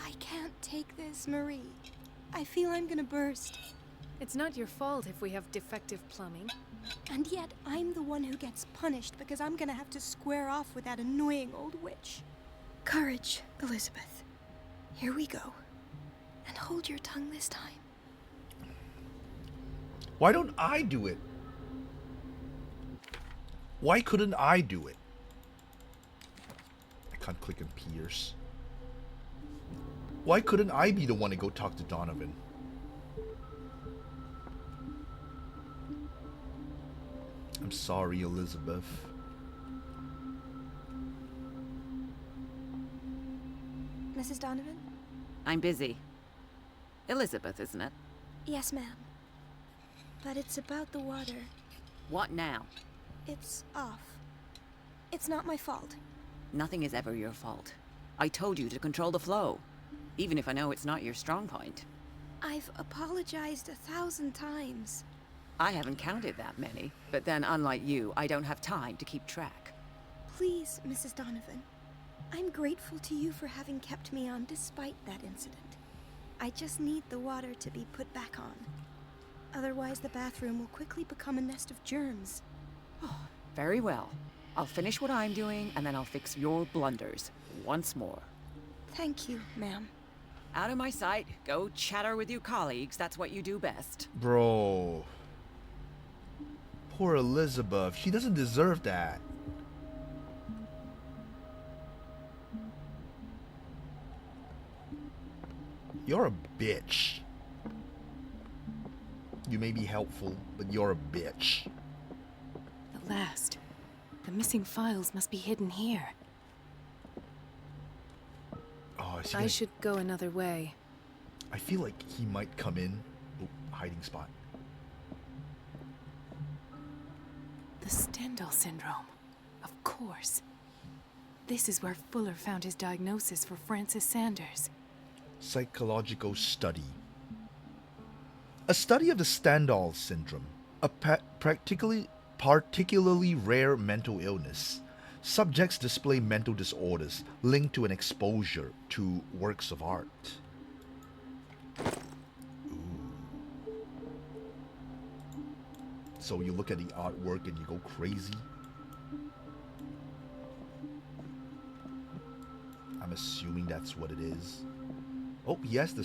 I can't take this, Marie. I feel I'm gonna burst. It's not your fault if we have defective plumbing. And yet, I'm the one who gets punished because I'm gonna have to square off with that annoying old witch. Courage, Elizabeth. Here we go. And hold your tongue this time. Why don't I do it? Why couldn't I do it? I can't click on Pierce. Why couldn't I be the one to go talk to Donovan? I'm sorry, Elizabeth. Mrs. Donovan? I'm busy. Elizabeth, isn't it? Yes, ma'am. But it's about the water. What now? It's off. It's not my fault. Nothing is ever your fault. I told you to control the flow, even if I know it's not your strong point. I've apologized 1,000 times. I haven't counted that many, but then unlike you, I don't have time to keep track. Please, Mrs. Donovan. I'm grateful to you for having kept me on despite that incident. I just need the water to be put back on. Otherwise, the bathroom will quickly become a nest of germs. Oh, very well. I'll finish what I'm doing, and then I'll fix your blunders once more. Thank you, ma'am. Out of my sight. Go chatter with your colleagues. That's what you do best. Bro. Poor Elizabeth. She doesn't deserve that. You're a bitch. You may be helpful, but you're a bitch. At last. The missing files must be hidden here. Oh, I should go another way. I feel like he might come in. Oh, hiding spot. The Stendhal syndrome. Of course. This is where Fuller found his diagnosis for Francis Sanders. Psychological study. A study of the Stendhal syndrome, a particularly rare mental illness. Subjects display mental disorders linked to an exposure to works of art. Ooh. So you look at the artwork and you go crazy? I'm assuming that's what it is. Oh, yes, the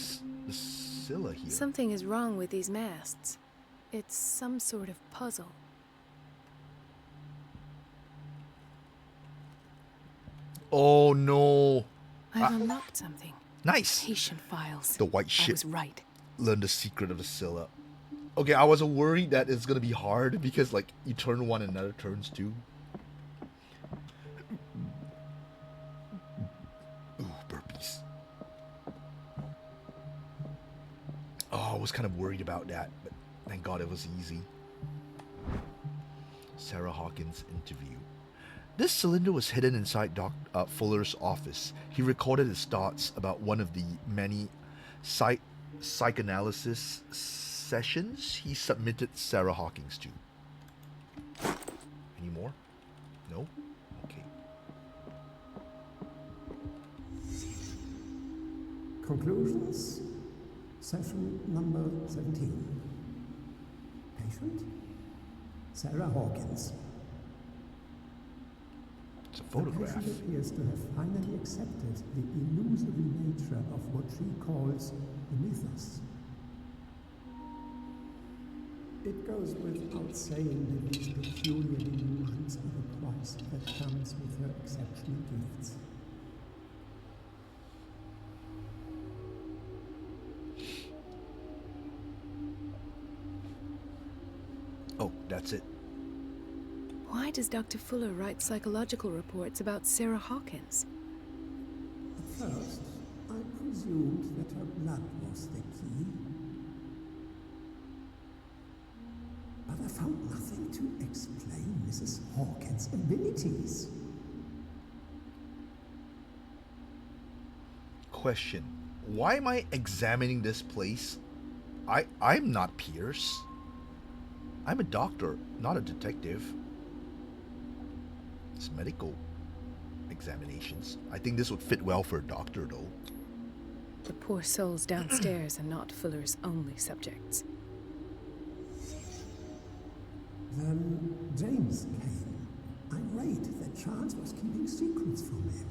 Scylla here. Something is wrong with these masts. It's some sort of puzzle. Oh no! I've unlocked something. Nice! Patient files. The white shit. I was right. Learn the secret of the Scylla. Okay, I was worried that it's gonna be hard because, like, you turn one and another turns two. Ooh, burpees. Oh, I was kind of worried about that, but thank God it was easy. Sarah Hawkins interview. This cylinder was hidden inside Fuller's office. He recorded his thoughts about one of the many psychoanalysis sessions he submitted Sarah Hawkins to. Any more? No? Okay. Conclusions. Session number 17. Patient? Sarah Hawkins. It's a photograph. The patient appears to have finally accepted the illusory nature of what she calls the mythos. It goes without saying that these peculiar delusions are the price that comes with her exceptional gifts. Oh, that's it. Why does Dr. Fuller write psychological reports about Sarah Hawkins? At first, I presumed that her blood was the key. But I found nothing to explain Mrs. Hawkins' abilities. Question. Why am I examining this place? I'm not Pierce. I'm a doctor, not a detective. It's medical examinations. I think this would fit well for a doctor, though. The poor souls downstairs are not Fuller's only subjects. Then James came, irate that Charles was keeping secrets from him.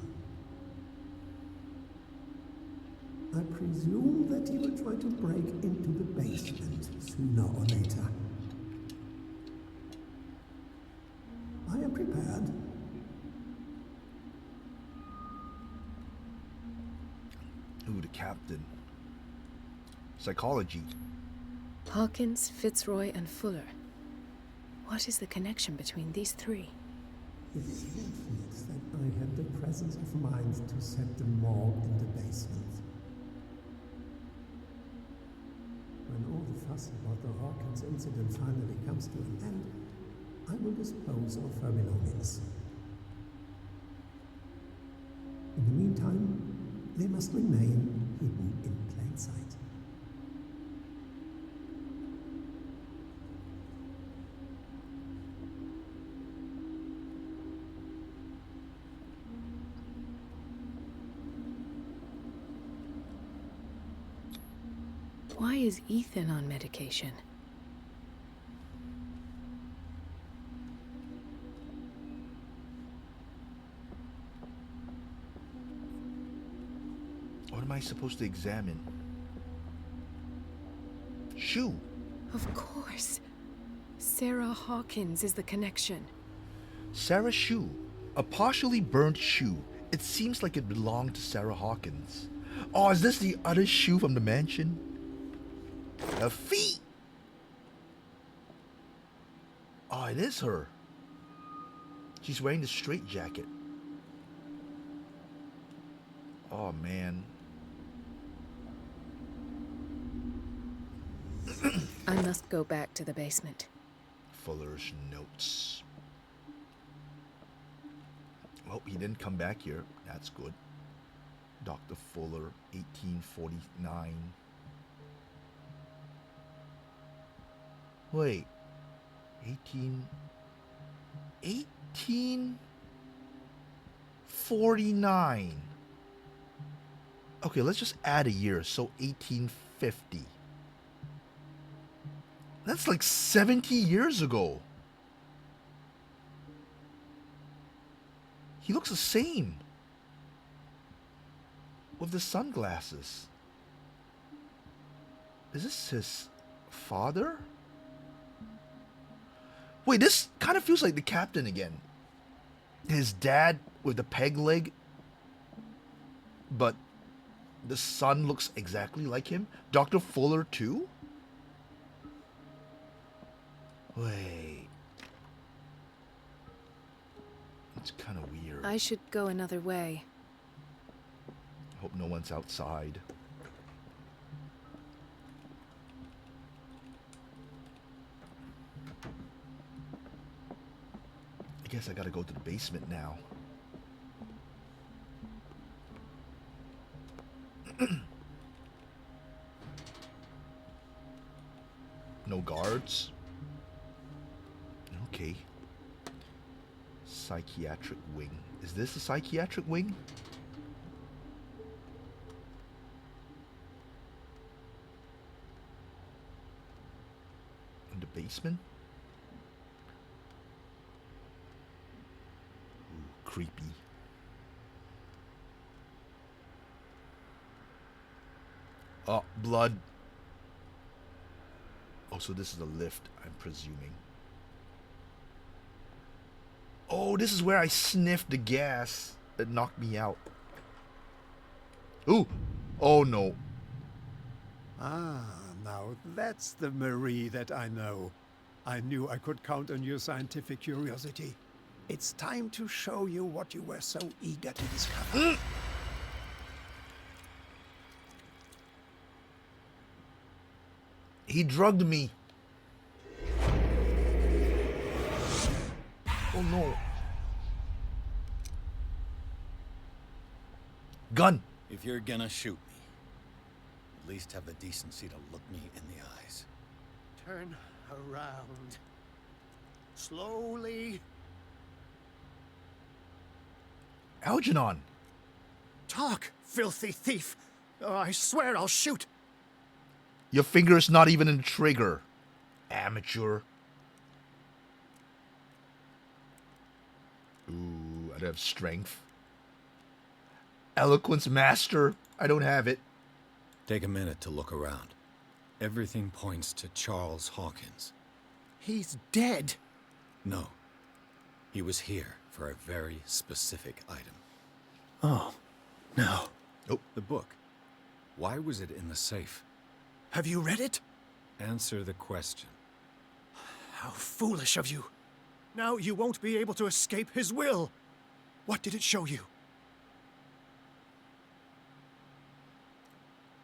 I presume that he will try to break into the basement sooner or later. I am prepared. Ooh, the captain. Psychology. Hawkins, Fitzroy, and Fuller. What is the connection between these three? It is fortunate that I had the presence of mind to set the morgue in the basement. When all the fuss about the Hawkins incident finally comes to an end, I will dispose of her belongings. In the meantime, they must remain hidden in plain sight. Why is Ethan on medication? What am I supposed to examine? Shoe. Of course. Sarah Hawkins is the connection. Sarah's shoe. A partially burnt shoe. It seems like it belonged to Sarah Hawkins. Oh, is this the other shoe from the mansion? The feet! Oh, it is her. She's wearing the straitjacket. Oh, man. I must go back to the basement. Fuller's notes. Well, he didn't come back here. That's good. Dr. Fuller, 1849. Wait. 1849. Okay, let's just add a year. So 1850. That's like 70 years ago. He looks the same. With the sunglasses. Is this his father? Wait, this kind of feels like the captain again. His dad with the peg leg. But the son looks exactly like him. Dr. Fuller too? Wait. It's kind of weird. I should go another way. Hope no one's outside. I guess I gotta go to the basement now. No guards? Okay. Psychiatric wing. Is this a psychiatric wing? In the basement? Ooh, creepy. Oh, blood. Oh, so this is a lift, I'm presuming. Oh, this is where I sniffed the gas that knocked me out. Ooh! Oh no. Ah, now that's the Marie that I know. I knew I could count on your scientific curiosity. It's time to show you what you were so eager to discover. He drugged me. Oh no. Gun. If you're gonna shoot me, at least have the decency to look me in the eyes. Turn around. Slowly. Algernon. Talk, filthy thief. Oh, I swear I'll shoot. Your finger is not even in the trigger. Amateur. Ooh, I don't have strength. Eloquence master. I don't have it. Take a minute to look around. Everything points to Charles Hawkins. He's dead. No. He was here for a very specific item. Oh, no. Oh, the book. Why was it in the safe? Have you read it? Answer the question. How foolish of you. Now you won't be able to escape his will. What did it show you?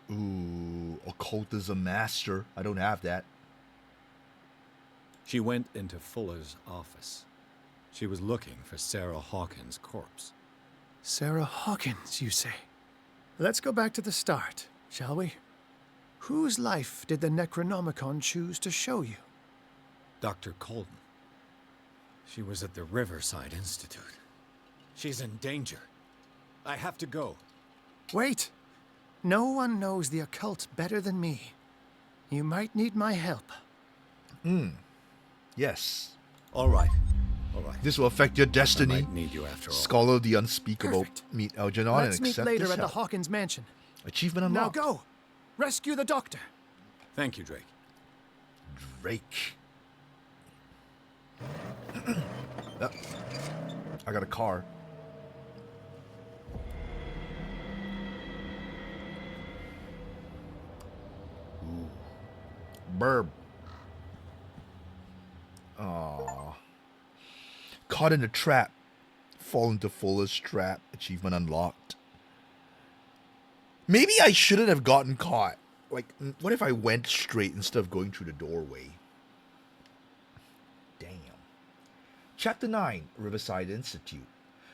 Ooh, occultism master. I don't have that. She went into Fuller's office. She was looking for Sarah Hawkins' corpse. Sarah Hawkins, you say? Let's go back to the start, shall we? Whose life did the Necronomicon choose to show you? Dr. Colden. She was at the Riverside Institute. She's in danger. I have to go. Wait. No one knows the occult better than me. You might need my help. Yes. All right. All right. This will affect your destiny. I might need you after all. Scholar of the unspeakable. Perfect. Meet Algernon Let's and meet accept later his at the help. Hawkins mansion. Achievement unlocked. Now go. Rescue the doctor. Thank you, Drake. Drake. Yep. I got a car. Ooh. Burb. Aww. Caught in a trap. Fall into Fuller's trap. Achievement unlocked. Maybe I shouldn't have gotten caught. Like, what if I went straight instead of going through the doorway? Damn. Chapter 9, Riverside Institute.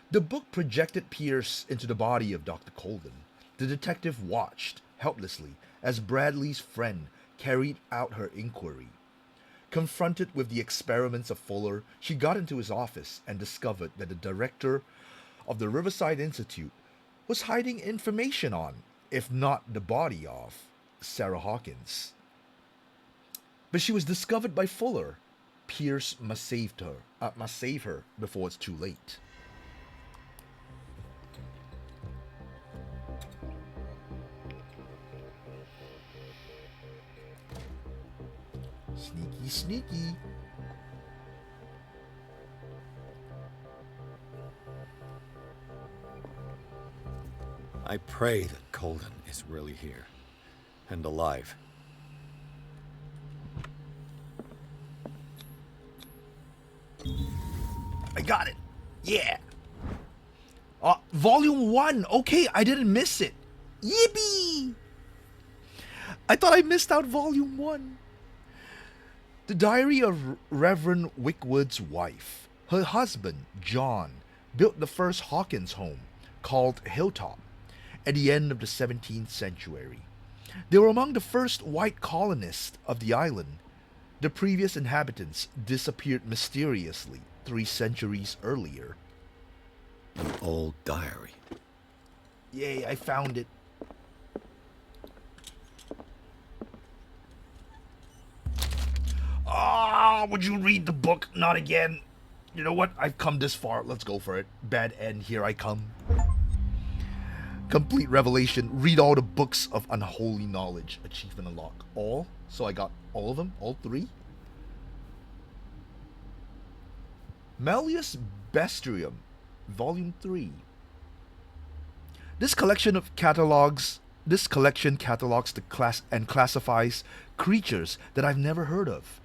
The book projected Pierce into the body of Dr. Colden. The detective watched, helplessly, as Bradley's friend carried out her inquiry. Confronted with the experiments of Fuller, she got into his office and discovered that the director of the Riverside Institute was hiding information on, if not the body of, Sarah Hawkins. But she was discovered by Fuller. Pierce must save her before it's too late. Sneaky, sneaky. I pray that Colden is really here and alive. I got it. Yeah. Volume 1. Okay, I didn't miss it. Yippee! I thought I missed out Volume 1. The diary of Reverend Wickwood's wife. Her husband, John, built the first Hawkins home, called Hilltop, at the end of the 17th century. They were among the first white colonists of the island. The previous inhabitants disappeared mysteriously 3 centuries earlier. An old diary. Yay, I found it. Would you read the book? Not again. You know what? I've come this far. Let's go for it. Bad end. Here I come. Complete revelation. Read all the books of unholy knowledge. Achievement unlock. All? So I got all of them? All 3? Malleus Bestiarium, Volume 3. This collection catalogs the class and classifies creatures that I've never heard of.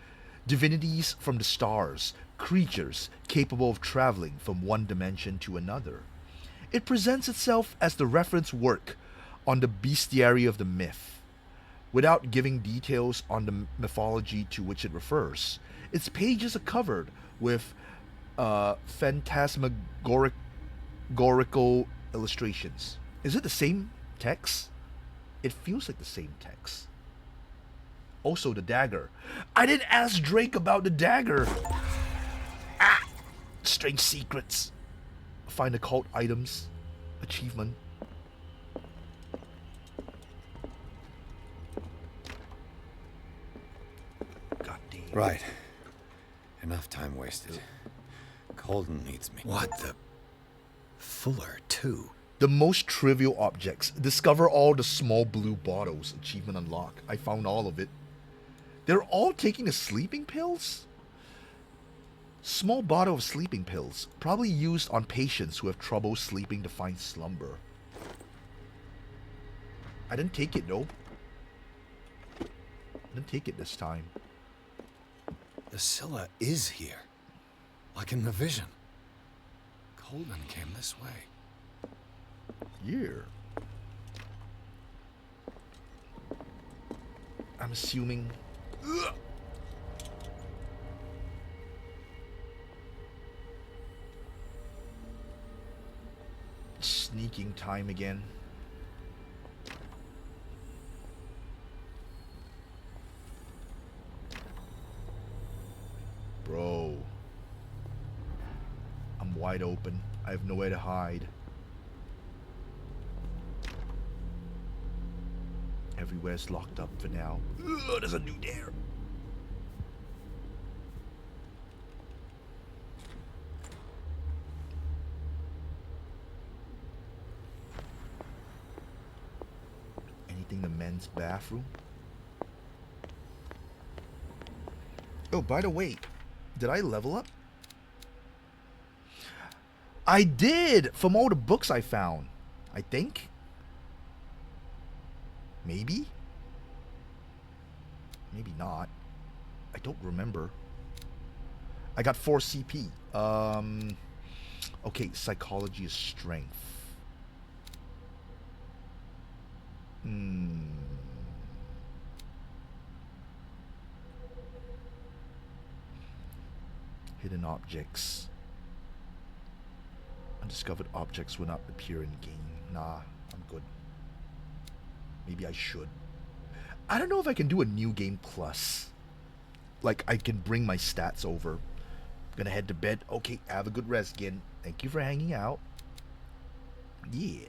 Divinities from the stars, creatures capable of traveling from one dimension to another. It presents itself as the reference work on the bestiary of the myth, without giving details on the mythology to which it refers. Its pages are covered with phantasmagorical illustrations. Is it the same text? It feels like the same text. Also, the dagger. I didn't ask Drake about the dagger. Strange secrets. Find occult items. Achievement. God damn. Right. Enough time wasted. Colden needs me. What the? Fuller, too. The most trivial objects. Discover all the small blue bottles. Achievement unlock. I found all of it. They're all taking the sleeping pills? Small bottle of sleeping pills. Probably used on patients who have trouble sleeping to find slumber. I didn't take it though. I didn't take it this time. The Scylla is here. Like in the vision. Colden came this way. Yeah. I'm assuming... Ugh. Sneaking time again. Bro. I'm wide open. I have nowhere to hide. Everywhere's locked up for now. Ugh, there's a new dare. Anything in the men's bathroom? Oh, by the way, did I level up? I did! From all the books I found. I think. Maybe? Maybe not. I don't remember. I got 4 CP. Okay, psychology is strength. Hidden objects. Undiscovered objects will not appear in game. Nah, I'm good. Maybe I should. I don't know if I can do a new game plus. Like, I can bring my stats over. Gonna head to bed. Okay, have a good rest, Gin. Thank you for hanging out. Yeah.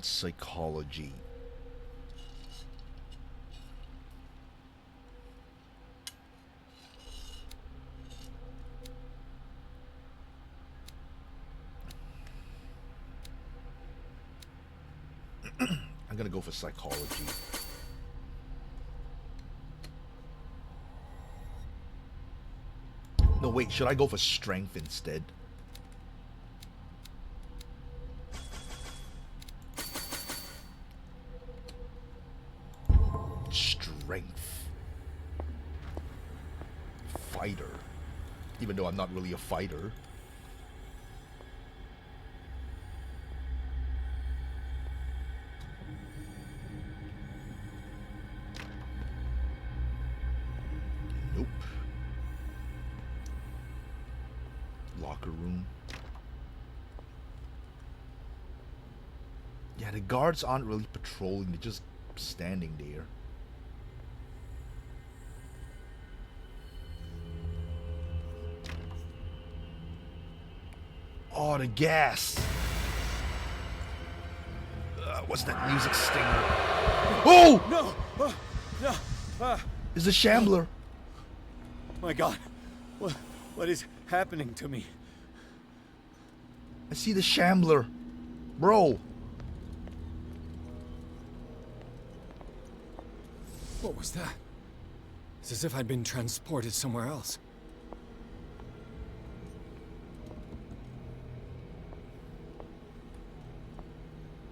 Psychology. I'm gonna go for psychology. No, wait, should I go for strength instead? Strength. Fighter. Even though I'm not really a fighter. Nope. Locker room. Yeah, the guards aren't really patrolling, they're just standing there. Oh, the gas. What's that music stinger? Oh! No! No! It's a Shambler. My God. What is happening to me? I see the Shambler. Bro. What was that? It's as if I'd been transported somewhere else.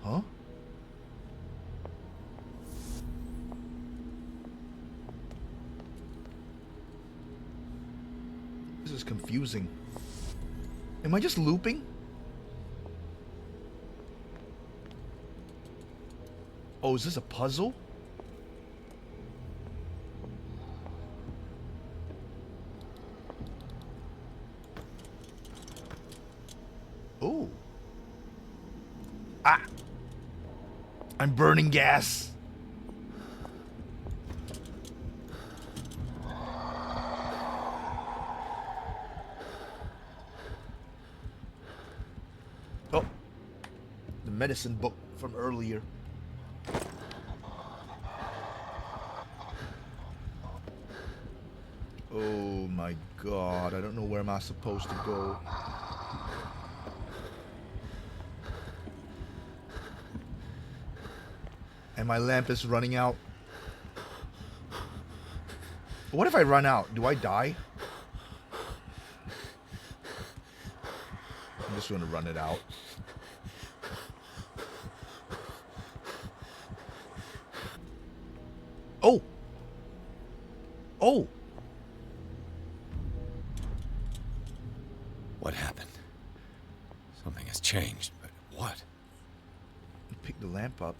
Huh? This is confusing. Am I just looping? Oh, is this a puzzle? Oh. Ah! I'm burning gas. Oh. The medicine book from earlier. Oh my god, I don't know where am I supposed to go. And my lamp is running out. What if I run out? Do I die? I'm just going to run it out. Oh! Oh! What happened? Something has changed, but what? Pick the lamp up.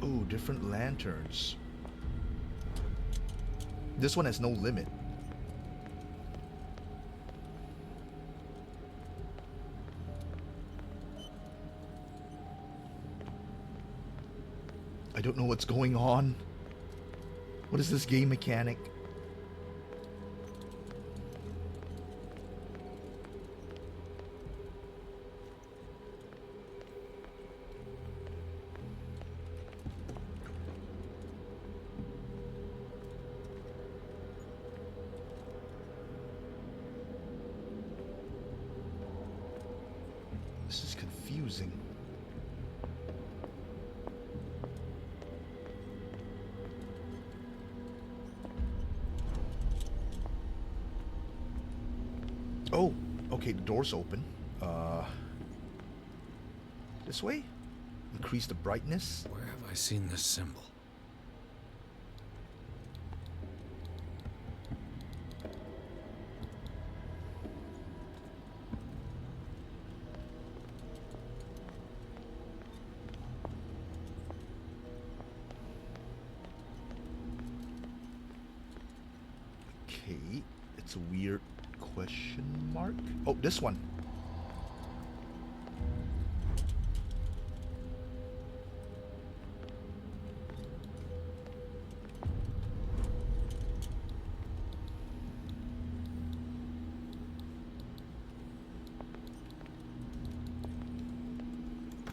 Oh, different lanterns. This one has no limit. I don't know what's going on. What is this game mechanic? This is confusing. Oh, okay, the door's open. This way? Increase the brightness. Where have I seen this symbol? Okay, it's a weird question mark. Oh, this one.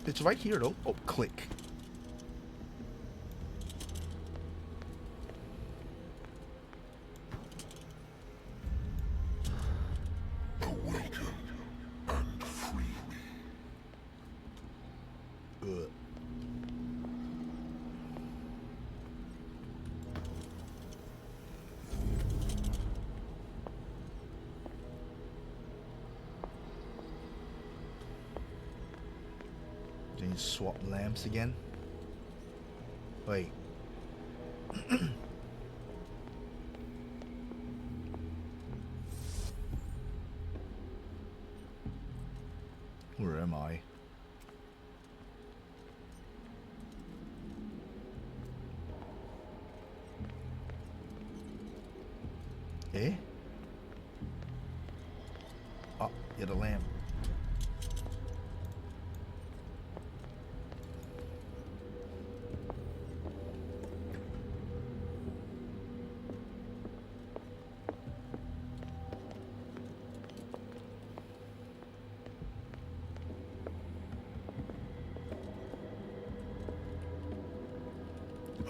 It's right here though. Oh, click. Then you swap lamps again. Wait. Where am I? Eh? Ah, yeah, the lamp.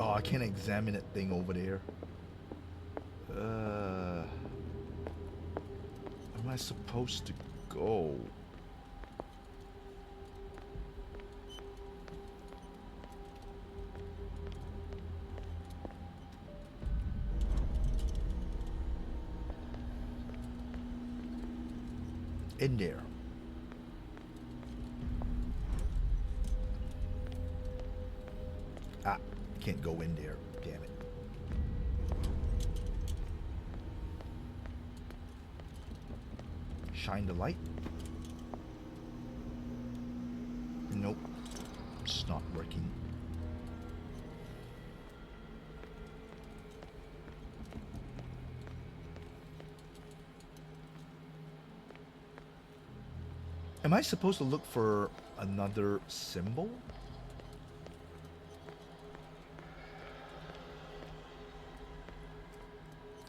Oh, I can't examine that thing over there. Where am I supposed to go? In there. Ah, can't go in there. Damn it. Shine the light. Nope. It's not working. Am I supposed to look for another symbol?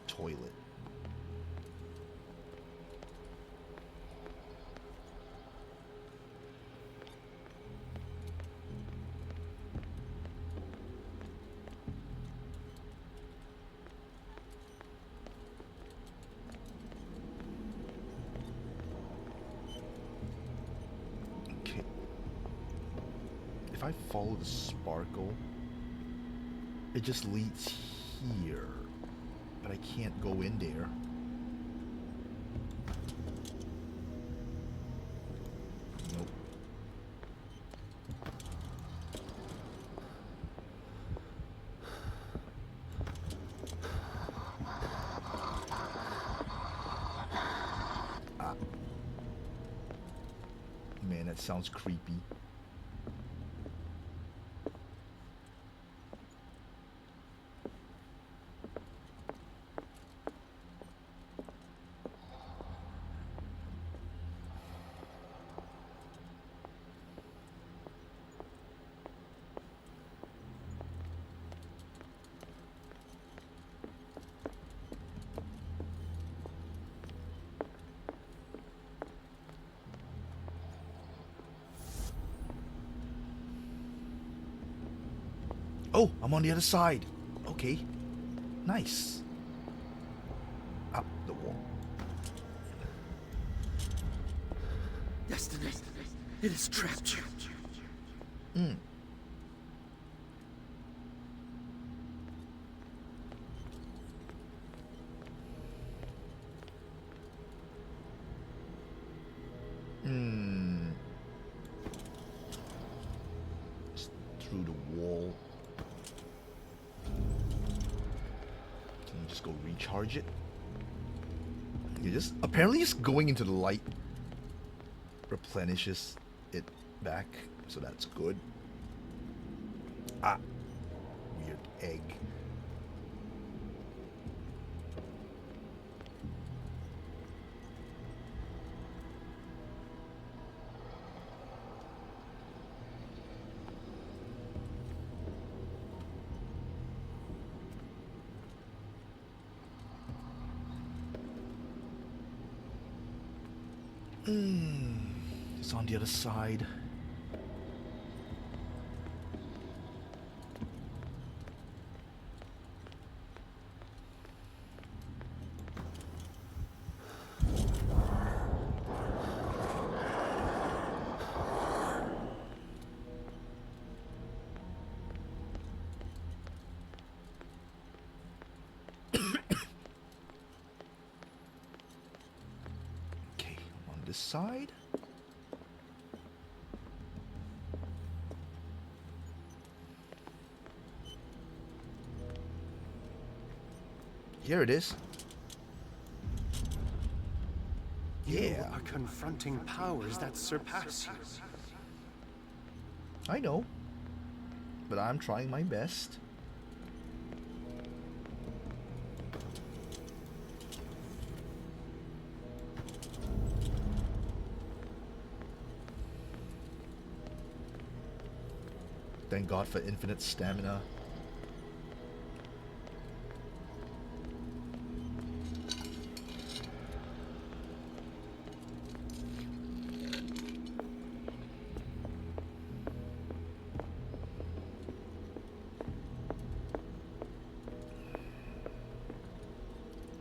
Toilet. If I follow the sparkle, it just leads here, but I can't go in there. Nope. Ah. Man, that sounds creepy. Oh, I'm on the other side. Okay. Nice. Up the wall. Destiny, it has trapped you. Mm. Hmm. Just through the wall. Can you just go recharge it? You just apparently just going into the light replenishes it back, so that's good. Ah, weird egg. It's on the other side. Okay, on this side. Here it is. You Yeah. are confronting powers that surpass you. I know, but I'm trying my best. Thank God for infinite stamina.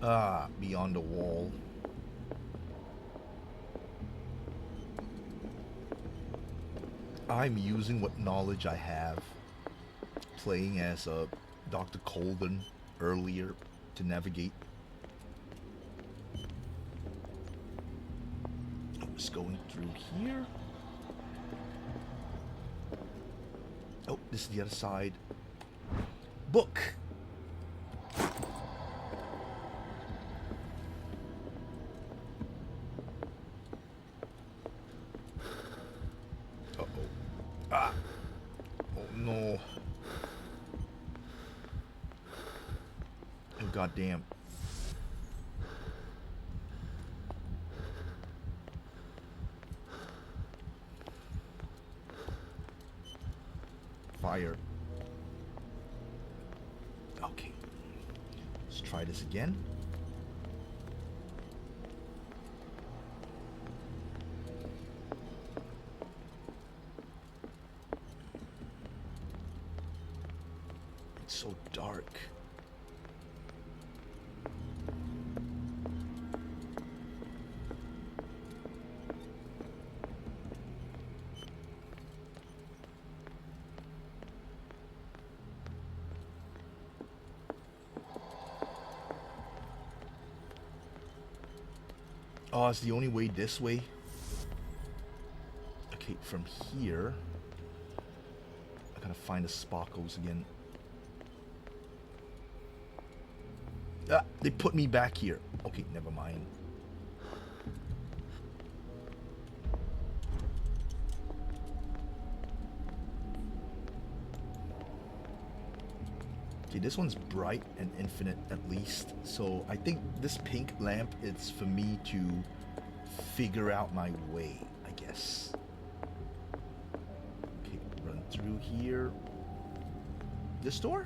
Ah, beyond the wall. I'm using what knowledge I have, playing as Dr. Colden earlier to navigate. I was going through here. Oh, this is the other side. Book. Uh-oh. Ah. Oh no. Oh goddamn. Fire. Okay. Let's try this again. It's so dark. Oh, it's the only way this way. Okay, from here, I gotta find the sparkles again. Ah, they put me back here. Okay, never mind. Okay, this one's bright and infinite at least. So I think this pink lamp is for me to figure out my way, I guess. Okay, run through here. This door?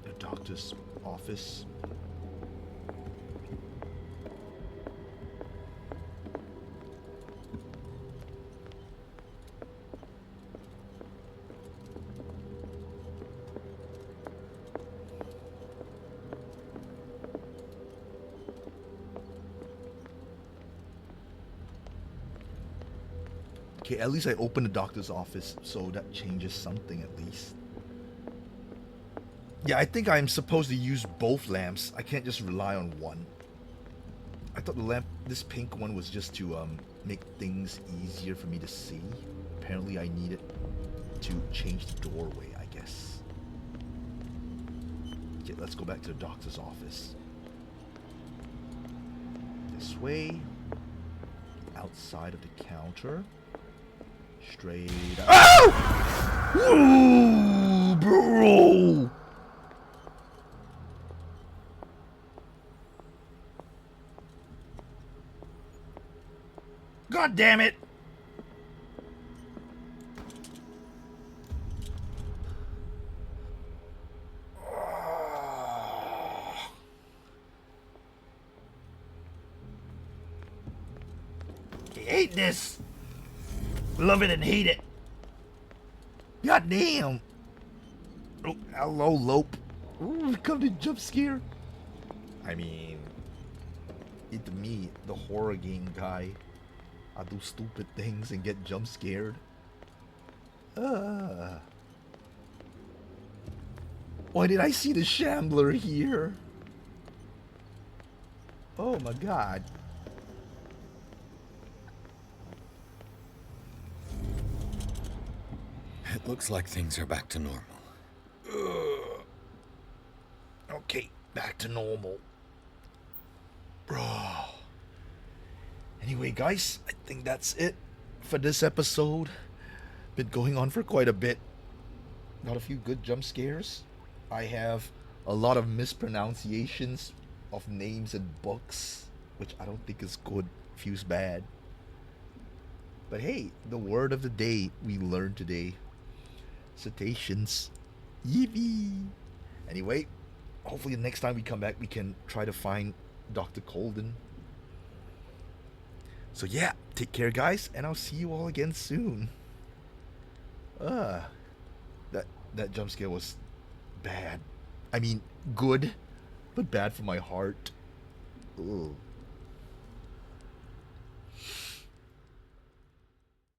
The doctor's office. Okay, at least I opened the doctor's office, so that changes something at least. Yeah, I think I'm supposed to use both lamps. I can't just rely on one. I thought the lamp, this pink one, was just to make things easier for me to see. Apparently I need it to change the doorway, I guess. Okay, let's go back to the doctor's office. This way. Outside of the counter. Straight up. Oh! Ooh, bro! God damn it! I hate this. Love it and hate it. God damn. Oh, hello, Lope. Ooh, come to jump scare. I mean, it's me, the horror game guy. I do stupid things and get jump scared. Why did I see the Shambler here? Oh my god. It looks like things are back to normal. Okay, back to normal. Bro. Anyway, guys, I think that's it for this episode. Been going on for quite a bit. Got a few good jump scares. I have a lot of mispronunciations of names and books, which I don't think is good. Feels bad. But hey, the word of the day we learned today. Cetaceans. Yippee! Anyway, hopefully the next time we come back we can try to find Dr. Colden. So yeah, take care guys, and I'll see you all again soon. That that jump scare was bad. I mean, good, but bad for my heart. Ugh.